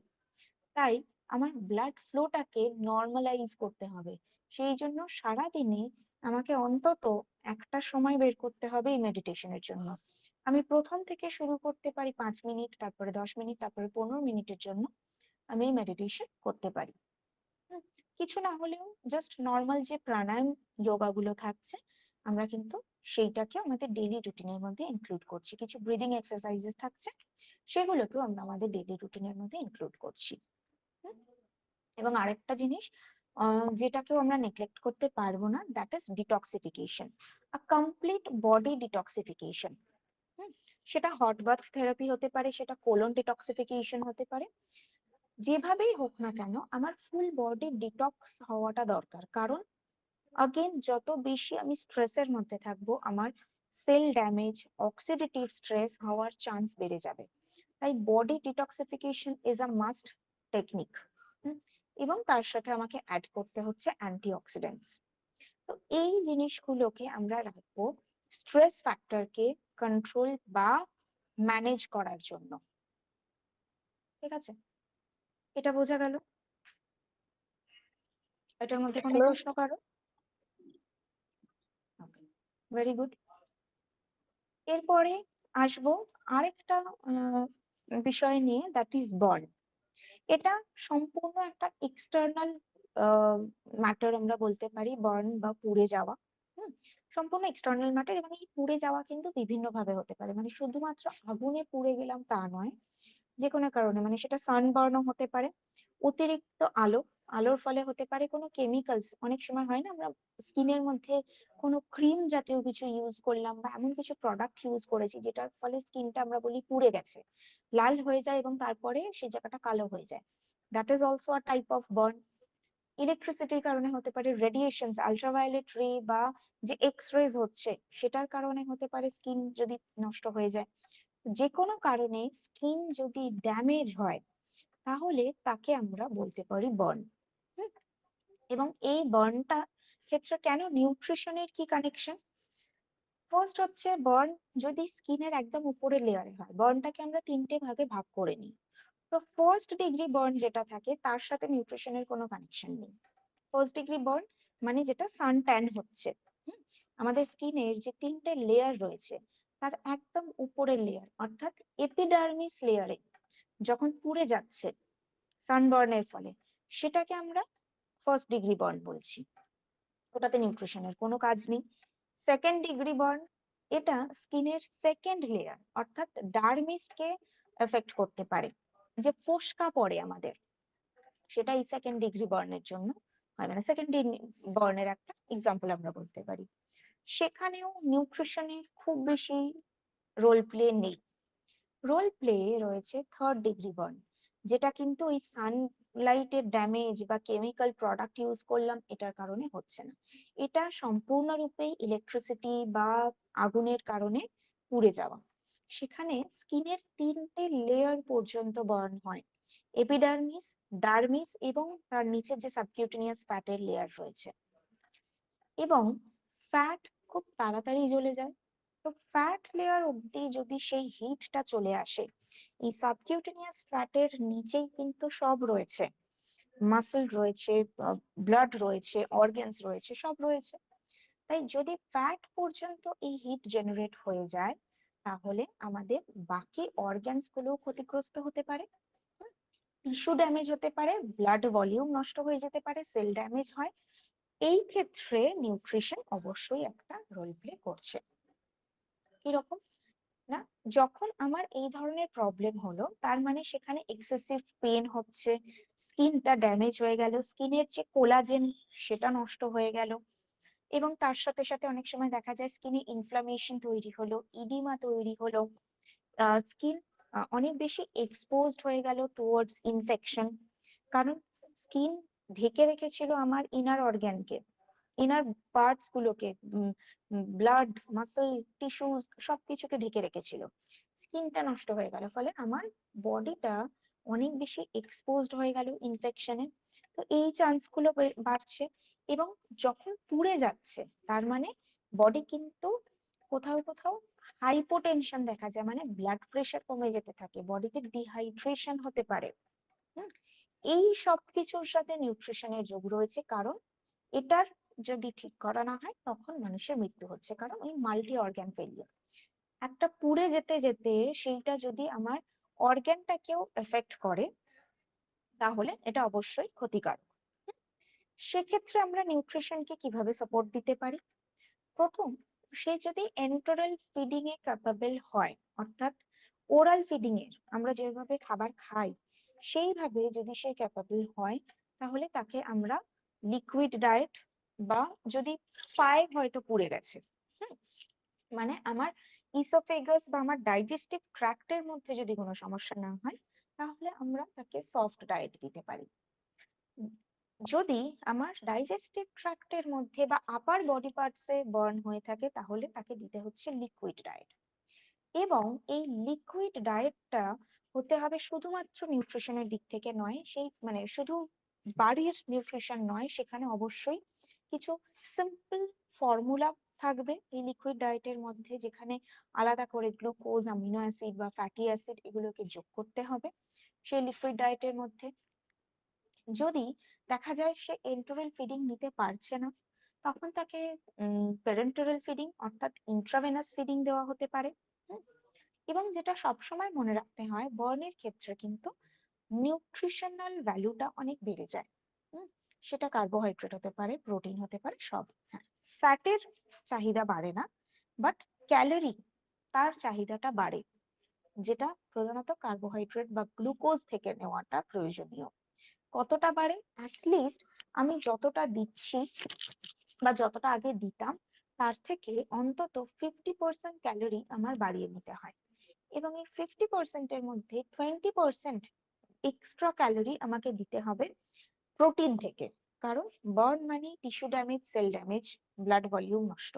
তাই আমার ব্লাড ফ্লোটাকে নর্মালাইজ করতে হবে। সেই জন্য সারাদিনে আমাকে অন্তত একটা সময় বের করতে হবে এই মেডিটেশনের জন্য। আমি প্রথম থেকে শুরু করতে পারি 5 মিনিট, তারপরে 10 মিনিট, তারপরে 15 মিনিটের জন্য আমি এই মেডিটেশন করতে পারি। হুম, কিছু না হলেও জাস্ট নর্মাল যে প্রাণায়াম যোগা গুলো থাকছে আমরা কিন্তু সেইটাকে আমাদের ডেইলি রুটিনের মধ্যে ইনক্লুড করছি। কিছু ব্রিদিং এক্সারসাইজেস থাকছে সেগুলোকেও আমরা আমাদের ডেইলি রুটিনের মধ্যে ইনক্লুড করছি। হুম, এবং আরেকটা জিনিস যেটাকেও আমরা নেগলেক্ট করতে পারবো না, that is detoxification, a complete body detoxification. সেটা হট বাথ থেরাপি হতে পারে, সেটা কোলন ডিটক্সিফিকেশন হতে পারে, যেভাবেই হোক না কেন আমার ফুল বডি ডিটক্স হওয়াটা দরকার। কারণ আগেন যত বেশি আমি স্ট্রেসের মধ্যে থাকবো আমার সেল ড্যামেজ, অক্সিডেটিভ স্ট্রেস হওয়ার চান্স বেড়ে যাবে। তাই body detoxification is a must technique. এবং তার সাথে আমাকে অ্যাড করতে হচ্ছে অ্যান্টিঅক্সিডেন্টস। তো এই জিনিসগুলোকে আমরা রাখবো স্ট্রেস ফ্যাক্টরকে কন্ট্রোল বা ম্যানেজ করার জন্য। ঠিক আছে, এটা বোঝা গেল? এটার মধ্যে কোনো প্রশ্ন কারো? Very good. এরপরে আসবো আরেকটা বিষয় নিয়ে, দ্যাট ইজ বার্ন। এটা সম্পূর্ণ একটা এক্সটার্নাল ম্যাটার আমরা বলতে পারি, বার্ন বা পুড়ে যাওয়া। হুম, সম্পূর্ণ এক্সটার্নাল ম্যাটার এবং এই পুড়ে যাওয়া কিন্তু বিভিন্ন ভাবে হতে পারে, মানে শুধুমাত্র আগুনে পুড়ে গেলাম তা নয়, যে কোনো কারণে, মানে সেটা সানবার্নও হতে পারে, অতিরিক্ত আলোর ফলে হতে পারে, কোনো কেমিক্যালস, অনেক সময় হয় না আমরা স্কিনের মধ্যে কোনো ক্রিম জাতীয় কিছু ইউজ করলাম বা এমন কিছু প্রোডাক্ট ইউজ করেছি যেটার ফলে স্কিনটা আমরা বলি পুড়ে গেছে, লাল হয়ে যায় এবং তারপরে সেই জায়গাটা কালো হয়ে যায়, that is also a type of burn. ইলেকট্রিসিটির কারণে হতে পারে, রেডিয়েশনস, আল্ট্রাভায়োলেট রে বা যে এক্স রেজ হচ্ছে সেটার কারণে হতে পারে স্কিন যদি নষ্ট হয়ে যায়। যে কোনো কারণে স্কিন যদি ড্যামেজ হয় তাহলে তাকে আমরা বলতে পারি বার্ন। এবং এই বার্নটা ক্ষেত্রে কেন নিউট্রিশনের কি কানেকশন? ফার্স্ট হচ্ছে বার্ন যদি স্কিনের একদম উপরের লেয়ারে হয়, বার্নটাকে আমরা 3টে ভাগে ভাগ করে নিই। তো ফার্স্ট ডিগ্রি বার্ন যেটা থাকে তার সাথে নিউট্রিশনের কোনো কানেকশন নেই। ফার্স্ট ডিগ্রি বার্ন মানে যেটা সান ট্যান হচ্ছে, হুম, আমাদের স্কিনের যে 3টে লেয়ার রয়েছে তার একদম উপরের লেয়ার অর্থাৎ এপিডার্মিস লেয়ারে যখন পুড়ে যাচ্ছে সানবার্নের ফলে, সেটাকে আমরা ফার্স্ট ডিগ্রি বার্ন বলছি। ওটাতে নিউট্রিশনের কোনো কাজ নেই। সেকেন্ড ডিগ্রি বার্ন, এটা স্কিনের সেকেন্ড লেয়ার অর্থাৎ ডার্মিসকে এফেক্ট করতে পারে, যে ফোস্কা পড়ে আমাদের, সেটা এই সেকেন্ড ডিগ্রি বার্নের জন্য হয়, মানে সেকেন্ডারি বর্ণের একটা এক্সাম্পল আমরা বলতে পারি। সেখানেও নিউট্রিশনের খুব বেশি রোল প্লে নেই। রোল প্লে রয়েছে থার্ড ডিগ্রি বার্ন, যেটা কিন্তু ওই সানলাইটের ড্যামেজ বা কেমিক্যাল প্রোডাক্ট ইউজ করলাম এটার কারণে হচ্ছে না। এটা সম্পূর্ণরূপে ইলেকট্রিসিটি বা আগুনের কারণে পুড়ে যাওয়া। সেখানে স্কিনের 3টে লেয়ার পর্যন্ত বার্ন হয়, এপিডার্মিস, ডার্মিস এবং তার নিচে যে সাবকিউটেনিয়াস ফ্যাটের লেয়ার রয়েছে। এবং ফ্যাট খুব তাড়াতাড়ি জ্বলে যায়। তো ফ্যাট লেয়ার অব্দি যদি সেই হিটটা চলে আসে, এই সাবকিউটেনিয়াস ফ্যাটের নিচেই কিন্তু সব রয়েছে, মাসল রয়েছে, ব্লাড রয়েছে, অর্গানস রয়েছে, সব রয়েছে। তাই যদি ফ্যাট পর্যন্ত এই হিট জেনারেট হয়ে যায়, তাহলে আমাদের বাকি অর্গানস গুলো ক্ষতিগ্রস্ত হতে পারে, টিস্যু ড্যামেজ হতে পারে, ব্লাড ভলিউম নষ্ট হয়ে যেতে পারে, সেল ড্যামেজ হয়। এই ক্ষেত্রে নিউট্রিশন অবশ্যই একটা রোল প্লে করছে। কিরকম না, যখন আমার এই ধরনের প্রবলেম হলো, তার মানে সেখানে এক্সেসিভ পেন হচ্ছে, স্কিনটা ড্যামেজ হয়ে গেল, স্কিনের যে কোলাজেন সেটা নষ্ট হয়ে গেল, এবং তার সাথে সাথে অনেক সময় দেখা যায় স্কিনে ইনফ্লামেশন তৈরি হলো, ইডিমা তৈরি হলো, স্কিন অনেক বেশি এক্সপোজড হয়ে গেল টুয়ার্ডস ইনফেকশন। কারণ স্কিন ঢেকে রেখেছিল আমার ইনার অর্গ্যানকে, ইনার পার্টস গুলোকে, ব্লাড, মাসল, টিস্যুস সবকিছুকে ঢেকে রেখেছিল। স্কিনটা নষ্ট হয়ে গেল, ফলে আমার বডিটা অনেক বেশি এক্সপোজড হয়ে গেল ইনফেকশনে। তো এই চান্স গুলো বাড়ছে। এবং যখন পুড়ে যাচ্ছে, তার মানে বডি কিন্তু কোথাও কোথাও হাইপোটেনশন দেখা যায়, মানে ব্লাড প্রেশার কমে যেতে থাকে, বডিতে ডিহাইড্রেশন হতে পারে। হুম, এই সব কিছুর সাথে নিউট্রিশনের যোগ রয়েছে, কারণ এটার যদি ঠিক করা না হয় তখন মানুষের মৃত্যু হচ্ছে, কারণ ওই মাল্টি অর্গান ফেলিয়ার। একটা পুড়ে যেতে যেতে সেইটা যদি আমার অর্গানটাকেও এফেক্ট করে, তাহলে এটা অবশ্যই ক্ষতিকারক। সেক্ষেত্রে আমরা নিউট্রিশনকে কিভাবে সাপোর্ট দিতে পারি? প্রথম, সে যদি এন্টারাল ফিডিং এ ক্যাপাবল হয়, অর্থাৎ ওরাল ফিডিং এর আমরা যেভাবে খাবার খাই সেইভাবে যদি সে ক্যাপাবল হয়, তাহলে তাকে আমরা লিকুইড ডায়েট, বা যদি পায়ে হয়তো পুড়ে গেছে, হুম, মানে আমার ইসোফেগাস বা আমার ডাইজেস্টিভ ট্র্যাক্টের মধ্যে যদি কোনো সমস্যা না হয়, তাহলে আমরা তাকে সফট ডায়েট দিতে পারি। যদি আমার ডাইজেস্টিভ ট্র্যাক্টের মধ্যে বা আপার বডি পার্টসে বার্ন হয়ে থাকে, তাহলে তাকে দিতে হচ্ছে লিকুইড ডায়েট। এবং এই লিকুইড ডায়েটটা হতে হবে শুধুমাত্র নিউট্রিশনের দিক থেকে নয়, সেই মানে শুধু বাড়ির নিউট্রিশন নয়, সেখানে অবশ্যই কিছু সিম্পল ফর্মুলা থাকবে এই লিকুইড ডায়েটের মধ্যে, যেখানে আলাদা করে গ্লুকোজ, অ্যামিনো অ্যাসিড বা ফ্যাটি অ্যাসিড এগুলোকে যোগ করতে হবে সেই লিকুইড ডায়েটের মধ্যে। যদি দেখা যায় সে এন্টোরাল ফিডিং নিতে পারছে না, তখন তাকে প্যারেন্টারাল ফিডিং অর্থাৎ ইন্ট্রাভেনাস ফিডিং দেওয়া হতে পারে। হুম, এবং যেটা সবসময় মনে রাখতে হয়, বার্নের ক্ষেত্রে কিন্তু নিউট্রিশনাল ভ্যালুটা অনেক বেড়ে যায়। হুম, সেটা কার্বোহাইড্রেট হতে পারে, প্রোটিন হতে পারে, সব। হ্যাঁ, ফ্যাটের চাহিদা বাড়ে না, বাট ক্যালোরি তার চাহিদাটা বাড়ে, যেটা প্রধানত কার্বোহাইড্রেট বা গ্লুকোজ থেকে নেওয়াটা প্রয়োজনীয়। কতটা বাড়ে? অ্যাটলিস্ট আমি যতটা দিচ্ছি বা যতটা আগে দিতাম, তার থেকে অন্তত 50% ক্যালোরি আমার বাড়িয়ে নিতে হয়। এবং এই 50% মধ্যে 20% এক্সট্রা ক্যালোরি আমাকে দিতে হবে প্রোটিন থেকে। কারণ বার্ন মানে tissue damage, sell damage, blood volume নষ্ট,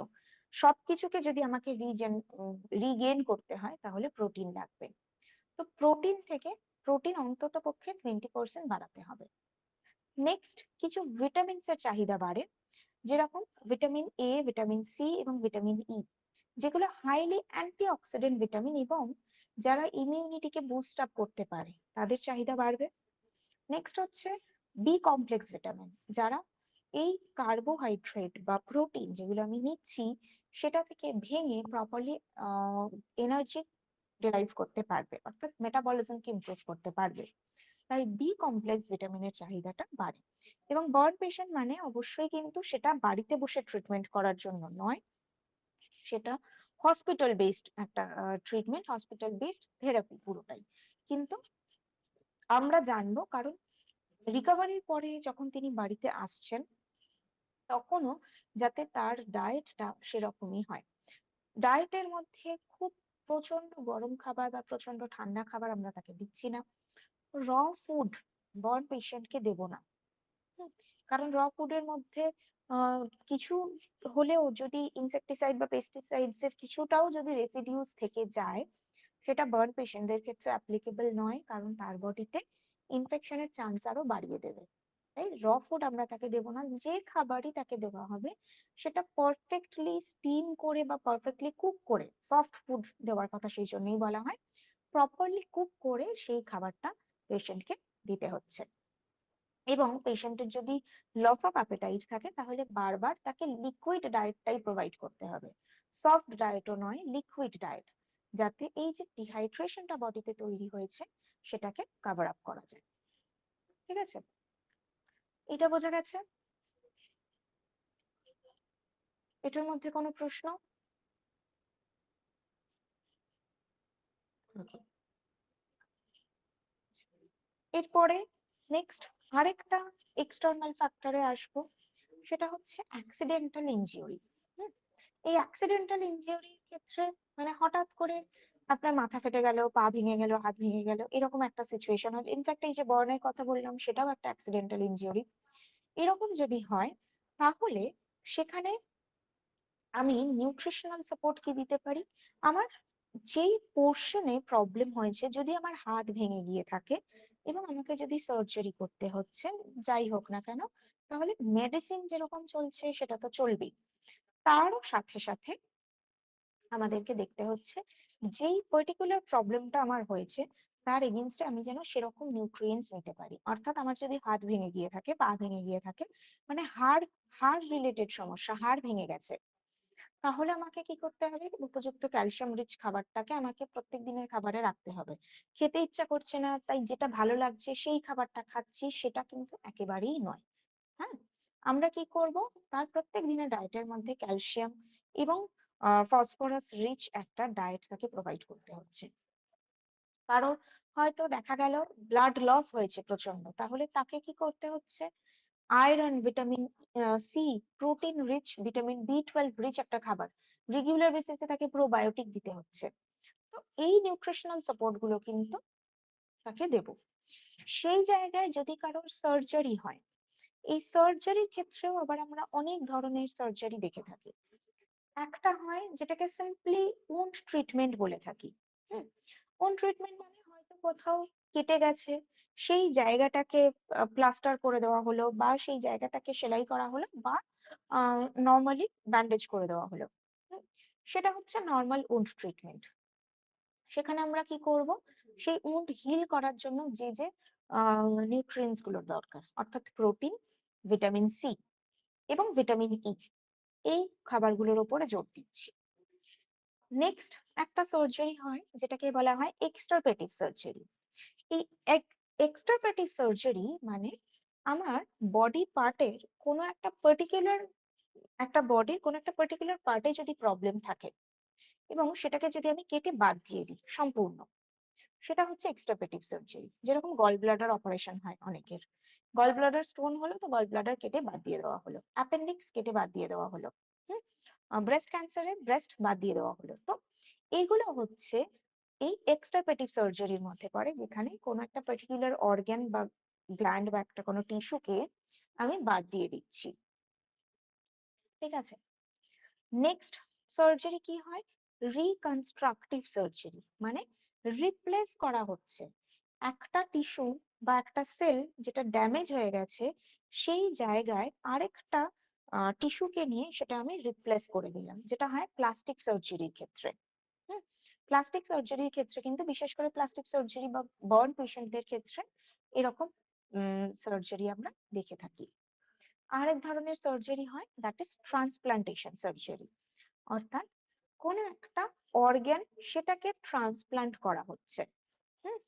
সবকিছুকে যদি আমাকে রিগেইন করতে হয়, তাহলে প্রোটিন লাগবে। তো প্রোটিন অন্তত পক্ষে 20% বাড়াতে হবে। নেক্সট, কিছু ভিটামিনস এর চাহিদা বাড়ে, যেরকম ভিটামিন এ, ভিটামিন সি এবং ভিটামিন ই, যেগুলো হাইলি অ্যান্টিঅক্সিডেন্ট ভিটামিন এবং যারা ইমিউনিটিকে বুস্ট আপ করতে পারে, তাদের চাহিদা বাড়বে। নেক্সট হচ্ছে বি কমপ্লেক্স ভিটামিন, যারা এই কার্বোহাইড্রেট বা প্রোটিন যেগুলো আমি নিচ্ছি সেটা থেকে ভেঙে প্রপারলি এনার্জি ডেরাইভ করতে পারবে, অর্থাৎ মেটাবলিজমকে ইমপ্রুভ করতে পারবে। তাই বি কমপ্লেক্স ভিটামিনের চাহিদাটা বাড়ে। এবং বার্ন পেশেন্ট মানে অবশ্যই কিন্তু সেটা বাড়িতে বসে ট্রিটমেন্ট করার জন্য নয়, সেটা হসপিটাল বেসড একটা ট্রিটমেন্ট, হসপিটাল বেসড থেরাপি পুরোটাই। কিন্তু আমরা জানবো, কারণ রিকভারির পরে যখন তিনি বাড়িতে আসছেন তখনও যাতে তার ডায়েটটা সেরকমই হয়। ডায়েটের মধ্যে খুব প্রচন্ড গরম খাবার বা প্রচন্ড ঠান্ডা খাবার আমরা তাকে দিচ্ছি না। র ফুড বর্ন পেশেন্টকে দেব না। হুম, কারণ র ফুডের মধ্যে কিছু হলেও যদি ইনসেকটিসাইড বা পেস্টিসাইডস এর কিছুটাও যদি রেসিডিউস থেকে যায়, সেটা বার্ন পেশেন্টদের ক্ষেত্রে অ্যাপ্লিকেবল নয়, কারণ তার বডিতে ইনফেকশনের চান্স আরো বাড়িয়ে দেবে। তাই র ফুড আমরা তাকে দেবো না। যে খাবারই তাকে দেওয়া হবে সেটা পারফেক্টলি স্টিম করে বা পারফেক্টলি কুক করে, সফট ফুড দেওয়ার কথা সেই জন্যই বলা হয়, প্রপারলি কুক করে সেই খাবারটা পেশেন্টকে দিতে হচ্ছে। এবং পেশেন্টের যদি লস অফ অ্যাপেটাইট থাকে তাহলে বারবার তাকে লিকুইড ডায়েটটাই প্রোভাইড করতে হবে, সফট ডায়েটও নয়, লিকুইড ডায়েট, যাতে এই যে ডিহাইড্রেশনটা বডিতে তৈরি হয়েছে সেটাকে কভার আপ করা যায়। ঠিক আছে, এটা বোঝা গেছে? এটার মধ্যে কোনো প্রশ্ন? Okay. এরপরে নেক্সট আরেকটা এক্সটার্নাল ফ্যাক্টরে আসবো, সেটা হচ্ছে অ্যাক্সিডেন্টাল ইনজিউরি। এই অ্যাক্সিডেন্টাল ইনজিউরির ক্ষেত্রে মানে হঠাৎ করে আপনার মাথা ফেটে গেল, পা ভেঙে গেল, হাত ভেঙে গেল, এরকম একটা সিচুয়েশন হল। ইনফ্যাক্ট এই যে বর্নের কথা বললাম সেটাও একটা অ্যাক্সিডেন্টাল ইনজিউরি। এরকম যদি হয় তাহলে সেখানে আমি নিউট্রিশনাল সাপোর্ট কি দিতে পারি? আমার যেই পোর্শনে প্রবলেম হয়েছে, যদি আমার হাত ভেঙে গিয়ে থাকে এবং আমাকে যদি সার্জারি করতে হচ্ছে, যাই হোক না কেন, তাহলে মেডিসিন যেরকম চলছে সেটা তো চলবেই, তারও সাথে সাথে আমাদেরকে দেখতে হচ্ছে যেই পার্টিকুলার প্রবলেমটা আমার হয়েছে তার এগেইনস্টে আমি যেন সেরকম নিউট্রিয়েন্টস নিতে পারি। অর্থাৎ আমার যদি হাত ভেঙে গিয়ে থাকে, পা ভেঙে গিয়ে থাকে, মানে হাড় হাড় রিলেটেড সমস্যা, হাড় ভেঙে গেছে, তাহলে আমাকে কি করতে হবে? উপযুক্ত ক্যালসিয়াম রিচ খাবারটাকে আমাকে প্রত্যেক দিনের খাবারে রাখতে হবে। খেতে ইচ্ছা করছে না, তাই যেটা ভালো লাগছে সেই খাবারটা খাচ্ছি, সেটা কিন্তু একেবারেই নয়। হ্যাঁ, আমরা কি করব? তার প্রত্যেক দিনের ডায়েটের মধ্যে ক্যালসিয়াম এবং ফসফরাস রিচ একটা ডায়েট তাকে প্রোভাইড করতে হচ্ছে। কারণ হয়তো দেখা গেল ব্লাড লস হয়েছে প্রচন্ড, তাহলে তাকে কি করতে হচ্ছে? Iron, vitamin C, protein rich, vitamin B 12 rich একটা খাবার রেগুলার বেসিসে তাকে প্রোবায়োটিক দিতে হচ্ছে। তো এই নিউট্রিশনাল সাপোর্ট গুলো কিন্তু তাকে দেব। সেই জায়গায় যদি কারোর সার্জারি হয়, এই সার্জারির ক্ষেত্রেও আবার আমরা অনেক ধরনের সার্জারি দেখে থাকি। একটা হয় যেটাকে সিম্পলি উন্ড ট্রিটমেন্ট বলে থাকি। হুম, উন্ড ট্রিটমেন্ট মানে হয়তো কোথাও কেটে গেছে, সেই জায়গাটাকে প্লাস্টার করে দেওয়া হলো, বা সেই জায়গাটাকে সেলাই করা হলো, বা নর্মালি ব্যান্ডেজ করে দেওয়া হলো। হুম, সেটা হচ্ছে নর্মাল উন্ড ট্রিটমেন্ট। সেখানে আমরা কি করব? সেই উন্ড হিল করার জন্য যে যে নিউট্রিয়েন্টস গুলোর দরকার, অর্থাৎ প্রোটিন, ভিটামিন সি এবং ভিটামিন ই, এই খাবারগুলোর উপরে জোর দিচ্ছি। নেক্সট একটা সার্জারি হয় যেটাকে বলা হয় এক্সট্রাপেটিভ সার্জারি। এই এক্সট্রাপেটিভ সার্জারি মানে আমার বডি পার্টের কোনো একটা পার্টিকুলার, একটা বডির কোনো একটা পার্টিকুলার পার্টে যদি প্রবলেম থাকে এবং সেটাকে যদি আমি কেটে বাদ দিয়ে দিই সম্পূর্ণ, সেটা হচ্ছে এক্সট্রাপেটিভ সার্জারি। যেরকম গল ব্লাডার অপারেশন হয় অনেকের, গল ব্লাডার স্টোন হলো তো গল ব্লাডার কেটে বাদ দিয়ে দেওয়া হলো, অ্যাপেন্ডিক্স কেটে বাদ দিয়ে দেওয়া হলো, ব্রেস্ট ক্যান্সারে ব্রেস্ট বাদ দিয়ে দেওয়া হলো। তো এইগুলো হচ্ছে এই এক্সট্রাপেটিভ সার্জারির মধ্যে পড়ে, যেখানে কোনো একটা পার্টিকুলার অর্গান বা গ্ল্যান্ড বা একটা কোনো টিস্যুকে আমি বাদ দিয়ে দিচ্ছি। ঠিক আছে, নেক্সট সার্জারি কি হয়? রিকনস্ট্রাকটিভ সার্জারি, মানে রিপ্লেস করা হচ্ছে একটা টিস্যু বা একটা সেল যেটা ড্যামেজ হয়ে গেছে, সেই জায়গায় আরেকটা টিস্যুকে নিয়ে সেটা আমি রিপ্লেস করে দিলাম, যেটা হয় প্লাস্টিক সার্জারির ক্ষেত্রে। হুম, প্লাস্টিক সার্জারির ক্ষেত্রে কিন্তু বিশেষ করে প্লাস্টিক সার্জারি বা বার্ন পেশেন্টদের ক্ষেত্রে এরকম সার্জারি আমরা দেখে থাকি। আরেক ধরনের সার্জারি হয়, দ্যাট ইজ ট্রান্সপ্লান্টেশন সার্জারি, অর্থাৎ কোন একটা অর্গ্যান সেটাকে ট্রান্সপ্লান্ট করা হচ্ছে। হুম,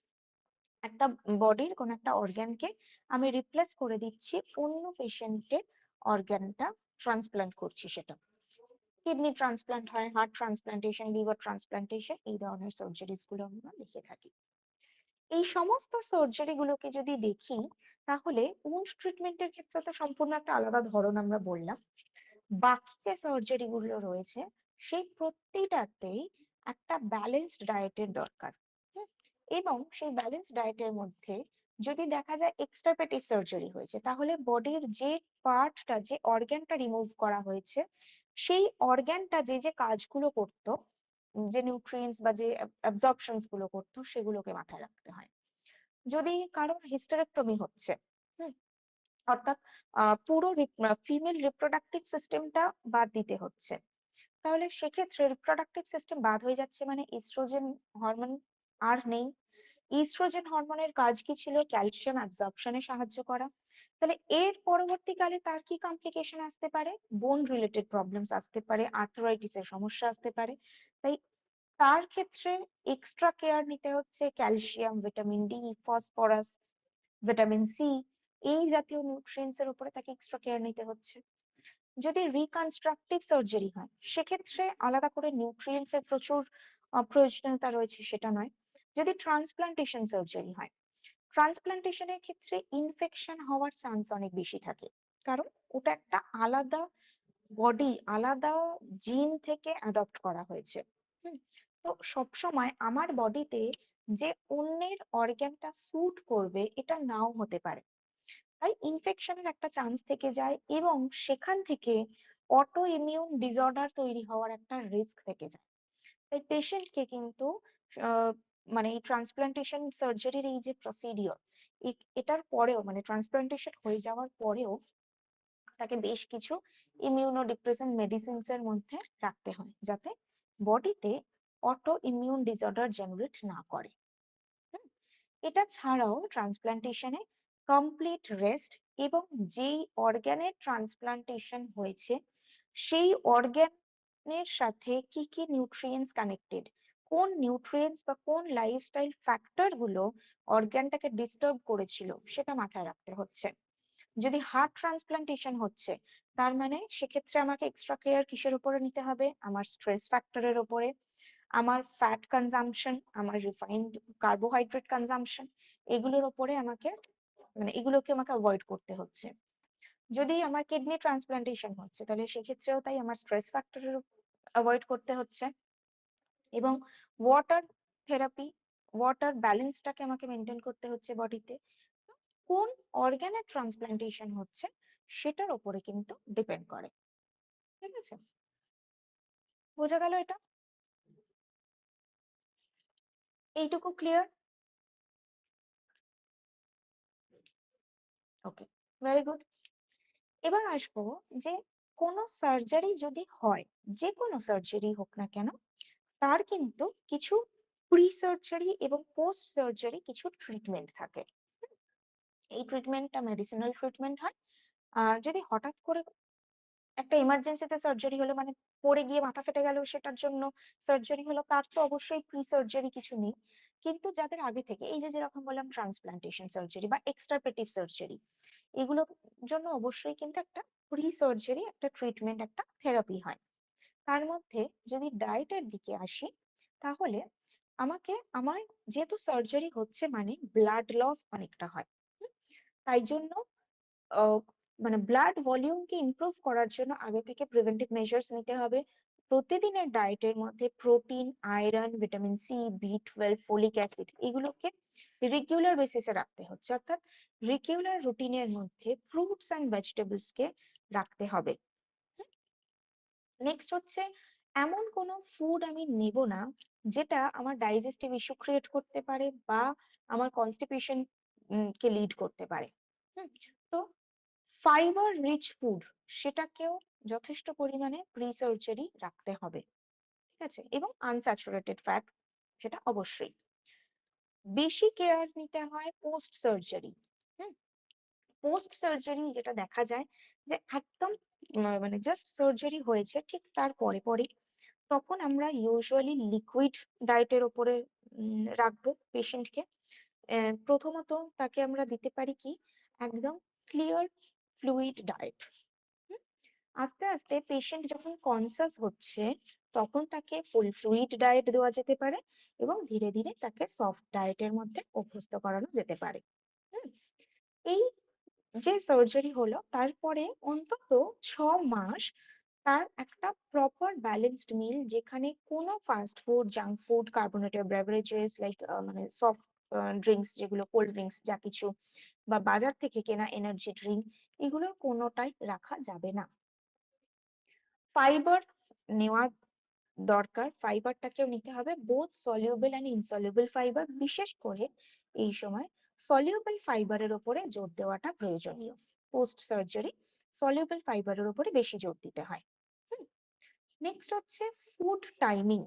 একটা বডির কোন একটা অর্গ্যানকে আমি রিপ্লেস করে দিচ্ছি, অন্য পেশেন্টের অর্গ্যানটা ট্রান্সপ্লান্ট করছি। সেটা কিডনি ট্রান্সপ্লান্ট হয়, হার্ট ট্রান্সপ্লান্টেশন, লিভার ট্রান্সপ্লান্টেশন, এই ধরনের সার্জারিজ গুলো আমরা দেখে থাকি। এই সমস্ত সার্জারি গুলোকে যদি দেখি, তাহলে উন্ড ট্রিটমেন্টের ক্ষেত্রে তো সম্পূর্ণ একটা আলাদা ধরন আমরা বললাম। বাকি যে সার্জারি গুলো রয়েছে সেই প্রত্যেকটাতেই একটা ব্যালেন্সড ডায়েটের দরকার। হুম, এবং সেই ব্যালেন্স ডায়েটের মধ্যে যদি দেখা যায় এক্সট্রাপেটিভ সার্জারি হয়েছে, তাহলে বডির যে পার্টটা, যে অর্গ্যানটা রিমুভ করা হয়েছে, সেই অর্গ্যানটা যে যে কাজগুলো করতো, যে নিউট্রিয়েন্টস বা যে অ্যাবজর্পশনস গুলো করতো, সেগুলোকে মাথায় রাখতে হয়। যদি কারোর হিস্টেরেক্টমি হচ্ছে, হুম, অর্থাৎ পুরো ফিমেল রিপ্রোডাক্টিভ সিস্টেমটা বাদ দিতে হচ্ছে, তাহলে সেক্ষেত্রে রিপ্রোডাক্টিভ সিস্টেম বাদ হয়ে যাচ্ছে মানে ইস্ট্রোজেন হরমোন আর নেই। ইস্ট্রোজেন হরমোনের কাজ কি ছিল? ক্যালসিয়াম অ্যাবজর্পশনে সাহায্য করা। তাহলে এর পরবর্তীকালে তার কি কমপ্লিকেশন আসতে পারে? বোন রিলেটেড প্রবলেমস আসতে পারে, আর্থ্রাইটিসের সমস্যা আসতে পারে। তাই তার ক্ষেত্রে এক্সট্রা কেয়ার নিতে হচ্ছে। Calcium, vitamin D, phosphorus, vitamin C, এই জাতীয় নিউট্রিয়েন্টস এর উপরে তাকে এক্সট্রা কেয়ার নিতে হচ্ছে। যদি রিকনস্ট্রাকটিভ সার্জারি হয়, সেক্ষেত্রে আলাদা করে নিউট্রিয়েন্টস এর প্রচুর প্রয়োজনীয়তা রয়েছে, সেটা নয়। যদি ট্রান্সপ্লান্টেশন সার্জারি হয়, ট্রান্সপ্লান্টেশনের ক্ষেত্রে ইনফেকশন হওয়ার চান্স অনেক বেশি থাকে, কারণ ওটা একটা আলাদা বডি, আলাদা জিন থেকে অ্যাডপ্ট করা হয়েছে। হুম, তো সবসময় আমার বডিতে যে অন্যের অর্গ্যানটা স্যুট করবে এটা নাও হতে পারে। তাই ইনফেকশনের একটা চান্স থেকে যায়, এবং সেখান থেকে অটো ইমিউন ডিসঅর্ডার তৈরি হওয়ার একটা রিস্ক থেকে যায়। তাই পেশেন্টকে কিন্তু আহ, মানে এই ট্রান্সপ্লান্টেশন সার্জারির এই যে প্রসিডিওর, এটার পরেও মানে ট্রান্সপ্লান্টেশন হয়ে যাওয়ার পরেও তাকে বেশ কিছু ইমিউনো ডিপ্রেসেন্ট মেডিসিনস এর মধ্যে রাখতে হয়, যাতে বডিতে অটো ইমিউন ডিসঅর্ডার জেনারেট না করে। হুম, এটা ছাড়াও ট্রান্সপ্লান্টেশনে কমপ্লিট রেস্ট, এবং যেই অর্গ্যানের ট্রান্সপ্লান্টেশন হয়েছে সেই অর্গ্যানের সাথে কি কি নিউট্রিয়েন্টস কানেক্টেড, কোন নিউট্রিয়েন্টস বা কোন লাইফস্টাইল ফ্যাক্টর গুলো অর্গ্যানটাকে ডিস্টার্ব করেছিল, সেটা মাথায় রাখতে হচ্ছে। যদি হার্ট ট্রান্সপ্লান্টেশন হচ্ছে, তার মানে সেক্ষেত্রে আমাকে এক্সট্রা কেয়ার কিসের উপরে নিতে হবে? আমার স্ট্রেস ফ্যাক্টরের উপরে, আমার ফ্যাট কনজাম্পশন, আমার রিফাইন্ড কার্বোহাইড্রেট কনজাম্পশন, এগুলোর উপরে আমাকে মানে এগুলোকে আমাকে অ্যাভয়েড করতে হচ্ছে। যদি আমার কিডনি ট্রান্সপ্লান্টেশন হচ্ছে, তাহলে সেক্ষেত্রেও তাই আমার স্ট্রেস ফ্যাক্টরের অ্যাভয়েড করতে হচ্ছে। এবং ওয়াটার থেরাপি, ওয়াটার ব্যালেন্সটাকে আমাকে মেনটেন করতে হচ্ছে বডিতে। কোন অর্গানের ট্রান্সপ্লান্টেশন হচ্ছে সেটার উপরে কিন্তু ডিপেন্ড করে। ঠিক আছে, বোঝা গেল এটা? এইটুকু ক্লিয়ার? ওকে, ভেরি গুড। এবার আসবো যে কোনো সার্জারি যদি হয়, যে কোনো সার্জারি হোক না কেন, তার কিন্তু কিছু প্রি সার্জারি এবং পোস্ট সার্জারি কিছু ট্রিটমেন্ট থাকে। এই ট্রিটমেন্টটা মেডিসিনাল ট্রিটমেন্ট হয়। যদি হঠাৎ করে একটা ইমার্জেন্সিতে সার্জারি হলো, মানে পড়ে গিয়ে মাথা ফেটে গেল সেটার জন্য সার্জারি হলো, তার তো অবশ্যই প্রি সার্জারি কিছু নেই। কিন্তু যাদের আগে থেকে, এই যে যেরকম বললাম ট্রান্সপ্লান্টেশন সার্জারি বা এক্সট্রাপেটিভ সার্জারি, এগুলোর জন্য অবশ্যই কিন্তু একটা প্রি সার্জারি একটা ট্রিটমেন্ট, একটা থেরাপি হয়। তার মধ্যে যদি ডায়েটের দিকে আসি, তাহলে আমার যেহেতু সার্জারি হচ্ছে মানে ব্লাড লস অনেকটা হয়। হুম, তাই জন্য আহ, মানে ব্লাড ভলিউমকে ইমপ্রুভ করার জন্য আগে থেকে প্রিভেন্টিভ মেজার্স নিতে হবে। প্রতিদিনের ডায়েটের মধ্যে প্রোটিন, আয়রন, ভিটামিন সি, বি12, ফোলিক অ্যাসিড, এগুলোকে রেগুলার বেসিসে রাখতে হচ্ছে, অর্থাৎ রেগুলার রুটিনের মধ্যে ফ্রুটস অ্যান্ড ভেজিটেবলস কে রাখতে হবে। নেক্সট হচ্ছে, এমন কোনো ফুড আমি নেব না যেটা আমার ডাইজেস্টিভ ইস্যু ক্রিয়েট করতে পারে বা আমার কনস্টিপেশন কে লিড করতে পারে। হুম, তো ফাইবার রিচ ফুড, সেটাকেও যথেষ্ট পরিমাণে প্রি সার্জারি রাখতে হবে। ঠিক আছে, এবং আনস্যাচুরেটেড ফ্যাট, সেটা অবশ্যই। বেশি কেয়ার নিতে হয় পোস্ট সার্জারি। হুম, পোস্ট সার্জারি যেটা দেখা যায় যে একদম মানে জাস্ট সার্জারি হয়েছে ঠিক তার পরে পরে, তখন আমরা ইউজুয়ালি লিকুইড ডায়েটের উপরে রাখবো পেশেন্টকে। প্রথমত তাকে আমরা দিতে পারি কি, একদম ক্লিয়ার ফ্লুইড ডায়েট। আস্তে আস্তে পেশেন্ট যখন কনসাস হচ্ছে, তখন তাকে ফুল ফ্লুইড ডায়েট দেওয়া যেতে পারে এবং ধীরে ধীরে তাকে সফট ডায়েটের মধ্যে অভ্যস্ত করানো যেতে পারে। হুম, এই যে সার্জারি হলো তারপরে অন্তত 6 মাস তার একটা প্রপার ব্যালেন্সড মিল, যেখানে কোনো fast food, junk food, carbonated beverages like মানে সফট ড্রিঙ্কস, যেগুলো কোল্ড ড্রিঙ্কস যা কিছু, বা বাজার থেকে কেনা এনার্জি ড্রিঙ্ক, এগুলোর কোনোটাই রাখা যাবে না। ফাইবার নেওয়া দরকার, ফাইবারটাকেও নিতে হবে, both soluble and insoluble fibre. বিশেষ করে এই সময় সলিউবল ফাইবারের উপরে জোর দেওয়াটা প্রয়োজনীয়। পোস্ট সার্জারি সলিউবল ফাইবারের উপরে বেশি জোর দিতে হয়। নেক্সট হচ্ছে food timing.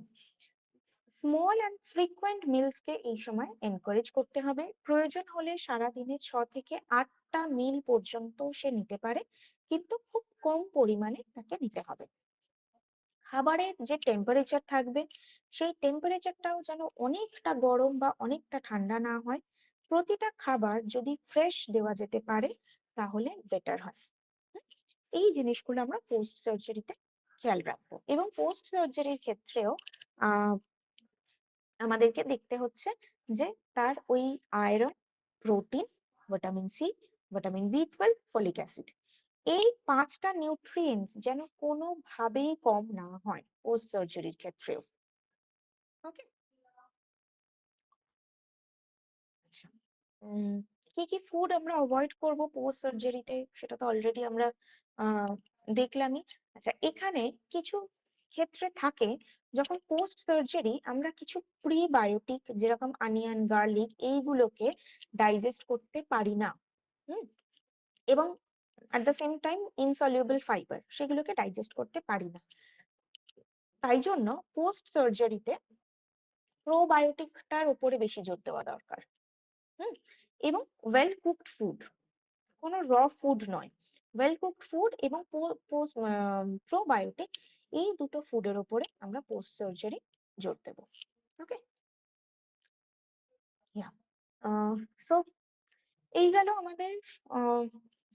Small and frequent meals কে এই সময় এনকারেজ করতে হবে। প্রয়োজন হলে সারাদিনে 6 থেকে 8টা মিল পর্যন্ত সে নিতে পারে, কিন্তু খুব কম পরিমাণে তাকে নিতে হবে। খাবারের যে টেম্পারেচার থাকবে সেই টেম্পারেচারটাও যেন অনেকটা গরম বা অনেকটা ঠান্ডা না হয়। প্রতিটা খাবার যদি ফ্রেশ দেওয়া যেতে পারে তাহলে বেটার হয়। এই জিনিসগুলো আমরা পোস্ট সার্জারিতে খেয়াল রাখবো। এবং পোস্ট সার্জারির ক্ষেত্রেও আহ আমাদেরকে দেখতে হচ্ছে যে তার ওই iron, protein, vitamin C, vitamin বি12, ফলিক অ্যাসিড, এই 5টা নিউট্রিয়েন্টস যেন কোনোভাবেই কম না হয় পোস্ট সার্জারির ক্ষেত্রেও। ওকে, আচ্ছা। কি কি ফুড আমরা অ্যাভয়েড করব পোস্ট সার্জারিতে সেটা তো অলরেডি আমরা আহ দেখলামই। আচ্ছা, এখানে কিছু ক্ষেত্রে থাকে যখন পোস্ট সার্জারি আমরা কিছু প্রিবায়োটিক যেরকম অনিয়ন, গার্লিক, এইগুলোকে ডাইজেস্ট করতে পারি না। হুম, এবং at the same time insoluble fibre সেগুলোকে ডাইজেস্ট করতে পারি না। তাই জন্য পোস্ট সার্জারিতে প্রোবায়োটিকটার উপরে বেশি জোর দেওয়া দরকার। হুম, এবং ওয়েল কুকড ফুড, কোনো র ফুড নয়, ওয়েল কুকড ফুড এবং প্রোবায়োটিক, এই দুটো ফুডের উপরে আমরা পোস্ট সার্জারি জোর দেবো। ওকে, ইয়া, সো এই গেল আমাদের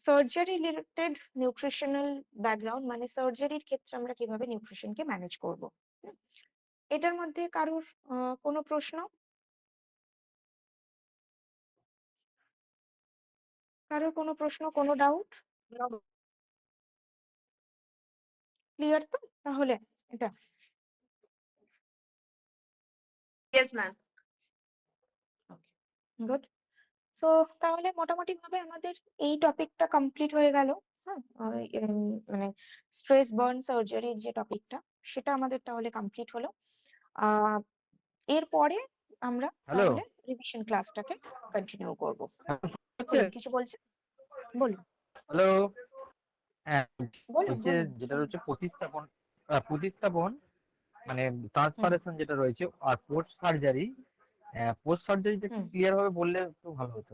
সার্জারি রিলেটেড নিউট্রিশনাল ব্যাকগ্রাউন্ড, মানে সার্জারির ক্ষেত্রে আমরা কিভাবে নিউট্রিশনকে ম্যানেজ করব। এটার মধ্যে কারোর কোনো প্রশ্ন, কোনো ডাউট? ক্লিয়ার তো তাহলে এটা? Yes ma'am. গুড। সো তাহলে মোটামুটি ভাবে আমাদের এই টপিকটা কমপ্লিট হয়ে গেল। হ্যাঁ, মানে স্ট্রেস বার্ন সার্জারির যে টপিকটা সেটা আমাদের তাহলে কমপ্লিট হলো। আহ এরপরে আমরা হ্যালো তাহলে রিভিশন ক্লাসটাকে কন্টিনিউ করব। বলুন, কিছু বলছেন, বলুন হ্যালো। হ্যাঁ, বলুন বলছে বলুন। যেটা রয়েছে প্রতিস্থাপন মানে ট্রান্সপারেশন যেটা রয়েছে, আর পোস্ট সার্জারিটা একটু হুম, ক্লিয়ার ভাবে বললে একটু ভালো হতো।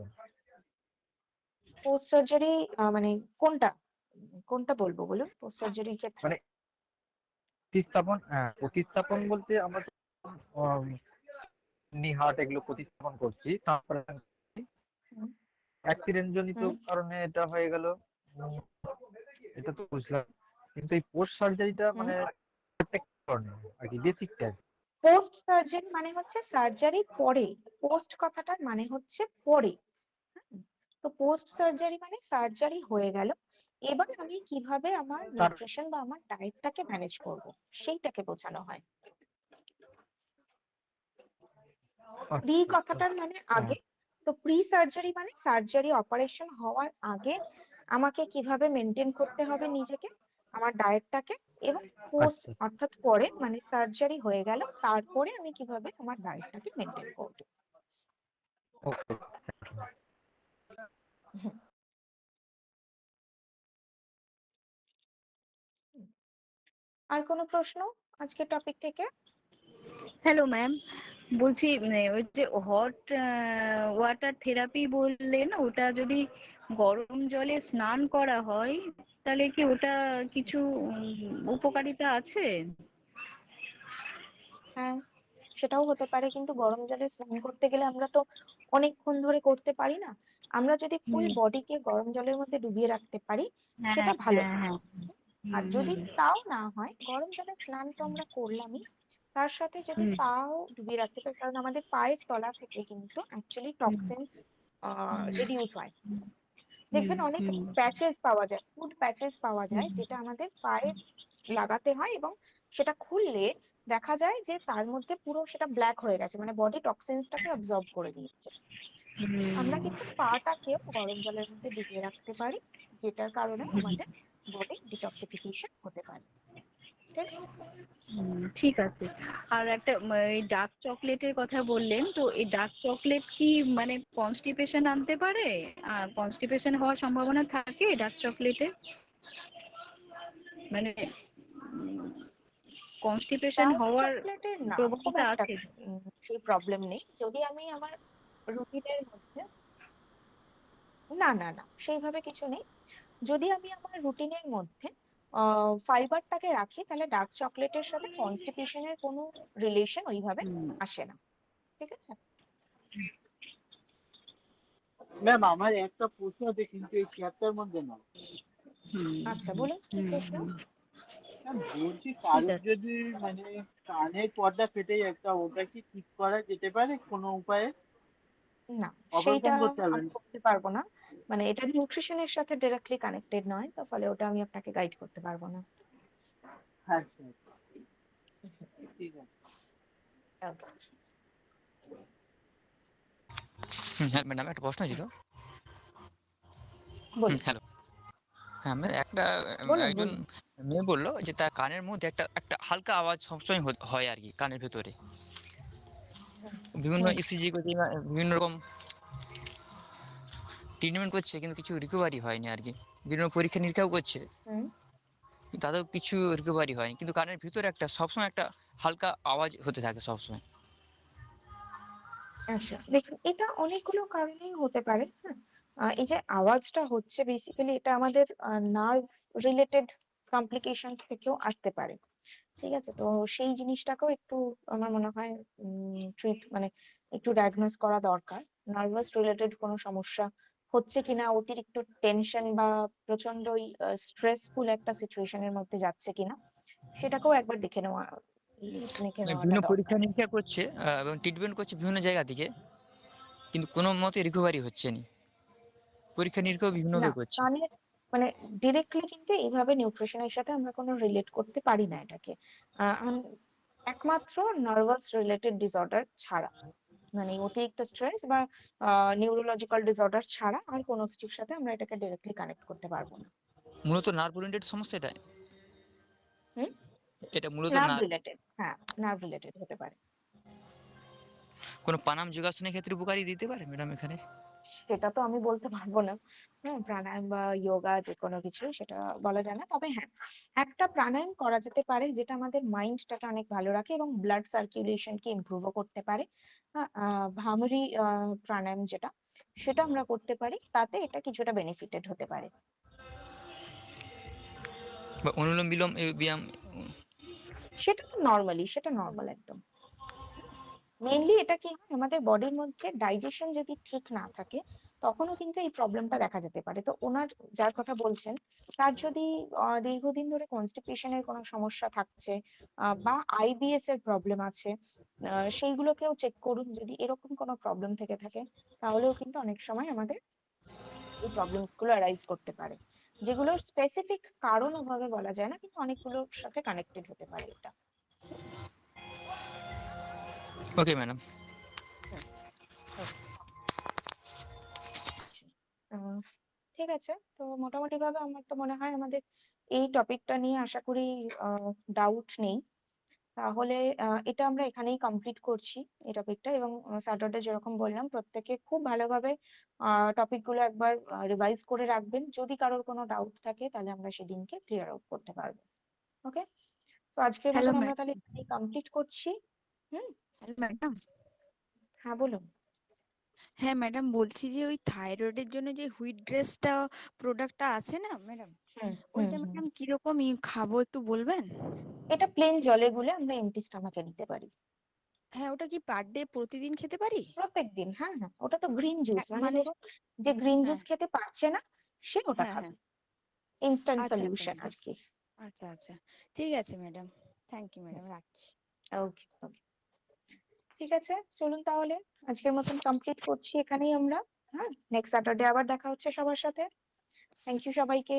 পোস্ট সার্জারি মানে কোনটা কোনটা বলবো বলুন পোস্ট সার্জারির ক্ষেত্রে? মানে প্রতিস্থাপন বলতে আমরা হার্ট এগুলো প্রতিস্থাপন করছি, হুম, অ্যাক্সিডেন্ট জনিত হুম। কারণে এটা হয়ে গেল, এটা তো বুঝলাম। কিন্তু এই পোস্ট সার্জারিটা মানে আর কি বেসিকটা। পোস্ট সার্জারি মানে হচ্ছে সার্জারির পরে, পোস্ট কথাটার মানে হচ্ছে পরে। তো পোস্ট সার্জারি মানে সার্জারি হয়ে গেল, এবার আমি কিভাবে আমার তার নিউট্রিশন বা আমার ডায়েটটাকে ম্যানেজ করব সেইটাকে বোঝানো হয়। প্রি কথাটার মানে আগে, তো প্রি সার্জারি মানে সার্জারি অপারেশন হওয়ার আগে আমাকে কিভাবে মেনটেন করতে হবে নিজেকে, আমার ডায়েটটাকে, এবং পোস্ট আচ্ছা, অর্থাৎ পরে মানে সার্জারি হয়ে গেল তারপরে আমি কিভাবে আমার ডায়েটটাকে মেনটেন করব। ওকে। হুম, আর কোনো প্রশ্ন আজকের টপিক থেকে? হ্যালো ম্যাম, বলছি ওই যে হট ওয়াটার থেরাপি বললেন, ওটা যদি গরম জলে স্নান করা হয় তাহলে কি ওটা কিছু উপকারিতা আছে? হ্যাঁ, সেটাও হতে পারে, কিন্তু গরম জলে স্নান করতে গেলে আমরা তো অনেকক্ষণ ধরে করতে পারি না। আমরা যদি ফুল হুম, বডিকে গরম জলের মধ্যে ডুবিয়ে রাখতে পারি হ্যাঁ সেটা ভালো হ্যাঁ হয়। হ্যাঁ। আর যদি তাও না হয়, গরম জলে স্নান তো আমরা করলামই, তার সাথে যদি পাও ডুবিয়ে রাখতে পারি, কারণ আমাদের পায়ের তলা থেকে কিন্তু অ্যাকচুয়ালি টক্সিনস রিডিউস হয়। দেখবেন অনেক প্যাচেস পাওয়া যায়, ফুড প্যাচেস পাওয়া যায়, যেটা আমাদের পায়ে লাগাতে হয়, এবং সেটা খুললে দেখা যায় যে তার মধ্যে পুরো সেটা ব্ল্যাক হয়ে গেছে, মানে বডি টক্সিনসটাকে অ্যাবজর্ব করে নিচ্ছে। আমরা কিন্তু পাটাকেও গরম জলের মধ্যে ডুবিয়ে রাখতে পারি, যেটার কারণে আমাদের বডি ডিটক্সিফিকেশন হতে পারে। ঠিক আছে? ঠিক আছে। আর একটা এই ডার্ক চকলেটের কথা বললেন, তো এই ডার্ক চকলেট কি মানে কনস্টিপেশন আনতে পারে? কনস্টিপেশন হওয়ার সম্ভাবনা থাকে ডার্ক চকলেটে? মানে কনস্টিপেশন ডার্ক হওয়ার চকলেটের না, খুব প্রবণতা একটা আছে? সেই প্রবলেম নেই। যদি আমি আমার রুটিনের মধ্যে, না না না, সেইভাবে কিছু নেই। যদি আমি আমার রুটিনের মধ্যে ফাইবারটাকে রাখি, তাহলে ডার্ক চকলেটের সাথে কনস্টিপেশনের কোনো রিলেশন ওইভাবে আসে না। ঠিক আছে? ম্যাম আমার একটা প্রশ্ন আছে কিন্তু এই চ্যাপ্টার মধ্যে না। আচ্ছা, বলুন কি প্রশ্ন? ম্যাম বলছি ঠিক কারোর আছে। যদি মানে কানের পর্দা ফেটে যায় একটা, ওটা কি ঠিক করা যেতে পারে কোনো উপায়ে? না, সেইটা অপারেশন করতে হবে আমি না? করতে পারবো না। মানে এটা নিউট্রিশনের সাথে ডিরেক্টলি কানেক্টেড নয়, তো ফলে ওটা আমি আপনাকে গাইড করতে পারবো না। আচ্ছা আচ্ছা, ঠিক আছে। Okay. হ্যাঁ ম্যাডাম, একটা প্রশ্ন ছিল। বলুন হ্যালো। হ্যাঁ একটা বলুন একজন বলুন। মেয়ে বললো যে তার কানের মধ্যে একটা একটা হালকা আওয়াজ সবসময় হয় আর কি কানের ভেতরে। হুম বিভিন্ন হুম ইসিজি করছে বা বিভিন্ন রকম ট্রিটমেন্ট করছে, কিন্তু কিছু রিকভারি হয়নি আর কি। বিভিন্ন পরীক্ষা নিরীক্ষাও করছে, হুম। কিন্তু তাতেও কিছু রিকভারি হয়নি। কিন্তু কানের ভিতরে একটা সবসময় একটা হালকা আওয়াজ হতে থাকে সবসময়। আচ্ছা, দেখুন, এটা অনেকগুলো কারণেই হতে পারে। হ্যাঁ, এই যে আওয়াজটা হচ্ছে, বেসিক্যালি এটা আমাদের নার্ভ রিলেটেড কমপ্লিকেশনস থেকেও আসতে পারে। ঠিক আছে? তো সেই জিনিসটাকেও একটু আমার মনে হয় ট্রিট, মানে একটু ডায়াগনোজ করা দরকার। নার্ভাস রিলেটেড কোনো সমস্যা হচ্ছে কিনা, অতিরিক্ত টেনশন বা প্রচন্ডই স্ট্রেসফুল একটা সিচুয়েশনের মধ্যে যাচ্ছে কিনা, সেটাকেও একবার দেখে নেওয়াটা বিভিন্ন দরকার। পরীক্ষা নিরীক্ষা করছে এবং ট্রিটমেন্ট করছে বিভিন্ন জায়গা থেকে, কিন্তু কোনো মতে রিকভারি হচ্ছে না। পরীক্ষা নিরীক্ষাও না, বিভিন্নভাবে করছে। কানের মানে ডিরেক্টলি কিন্তু এইভাবে নিউট্রিশনের সাথে আমরা কোনো রিলেট করতে পারি না এটাকে। একমাত্র নার্ভাস রিলেটেড ডিসঅর্ডার ছাড়া, মানে অতিরিক্ত স্ট্রেস বা নিউরোলজিক্যাল ডিসঅর্ডার ছাড়া আর কোনো কিছুর সাথে আমরা এটাকে ডিরেক্টলি কানেক্ট করতে পারবো না। মূলত নার্ভ রিলেটেড সমস্যা এটা। হুম। এটা মূলত নার্ভ রিলেটেড, হ্যাঁ, নার্ভ রিলেটেড হতে পারে। কোনো প্রাণায়াম যোগাসনের ক্ষেত্রে উপকারী দিতে পারে ম্যাডাম এখানে? সেটা তো আমি বলতে পারবো না। হ্যাঁ, প্রাণায়াম বা যোগা যে কোনো কিছু সেটা বলা যায় না, তবে হ্যাঁ, একটা প্রাণায়াম করা যেতে পারে যেটা আমাদের মাইন্ডটাকে অনেক ভালো রাখে এবং ব্লাড সার্কুলেশনকে ইমপ্রুভও করতে পারে। ভামরি প্রাণায়াম যেটা, সেটা আমরা করতে পারি, তাতে এটা কিছুটা বেনিফিটেড হতে পারে। বা অনুলোম বিলোম ব্যায়াম? সেটা তো নর্মালি, সেটা নর্মাল একদম। মেইনলি এটা কি হয়, আমাদের বডির মধ্যে ডাইজেশন যদি ঠিক না থাকে, তখনও কিন্তু এই প্রবলেমটা দেখা যেতে পারে। তো ওনার, যার কথা বলছেন, তার যদি দীর্ঘদিন ধরে কনস্টিপেশনের কোনো সমস্যা থাকছে বা আইবিএস এর প্রবলেম আছে, সেইগুলোকেও চেক করুন। যদি এরকম কোনো প্রবলেম থেকে থাকে, তাহলেও কিন্তু অনেক সময় আমাদের এই প্রবলেমস গুলো অ্যারাইজ করতে পারে, যেগুলোর স্পেসিফিক কারণ ওভাবে বলা যায় না, কিন্তু অনেকগুলোর সাথে কানেক্টেড হতে পারে এটা। Okay madam. হুম, okay. আহ, ঠিক আছে, তো মোটামুটি ভাবে আমার তো মনে হয় আমাদের এই টপিকটা নিয়ে আশা করি ডাউট নেই। তাহলে এটা আমরা এখানেই কমপ্লিট করছি, এই টপিকটা। এবং স্যাটারডে যেরকম বললাম, প্রত্যেকে খুব ভালোভাবে টপিক গুলো একবার রিভাইজ করে রাখবেন। যদি কারোর কোনো ডাউট থাকে, তাহলে আমরা সেদিনকে ক্লিয়ার আউট করতে পারবো। ওকে, তো আজকের হ্যালো মতন আমরা ম্যাডাম। তাহলে এখানেই কমপ্লিট করছি। হুম। Hello madam. হ্যাঁ বলুন। হ্যাঁ ম্যাডাম, বলছি যে ওই থাইরয়েডের জন্য যে হুইট ড্রেসটা প্রোডাক্টটা আছে না ম্যাডাম, হুম হুম ওইটা হুম। ম্যাডাম কিরকম খাবো একটু বলবেন? এটা প্লেন জলে গুলে আমরা এমটি স্টমাকে নিতে পারি হ্যাঁ, ওটা কি পার ডে প্রতিদিন খেতে পারি? প্রত্যেকদিন। হ্যাঁ হ্যাঁ, ওটা তো গ্রিন জুস, মানে মানে ধরুন যে গ্রিন জুস হ্যাঁ খেতে পারছে না, সে ওটা হ্যাঁ হ্যাঁ। খাবে। ইনস্ট্যান্ট আচ্ছা আচ্ছা সলিউশন ম্যাডাম। আর কি। আচ্ছা আচ্ছা, ঠিক আছে ম্যাডাম। থ্যাংক ইউ ম্যাডাম, রাখছি। ওকে ওকে, ঠিক আছে, চলুন তাহলে আজকের মতন কমপ্লিট করছি এখানেই আমরা। হ্যাঁ, নেক্সট স্যাটারডে আবার দেখা হচ্ছে সবার সাথে। থ্যাংক ইউ সবাইকে।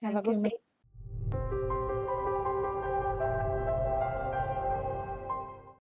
Have a thank good you. Day.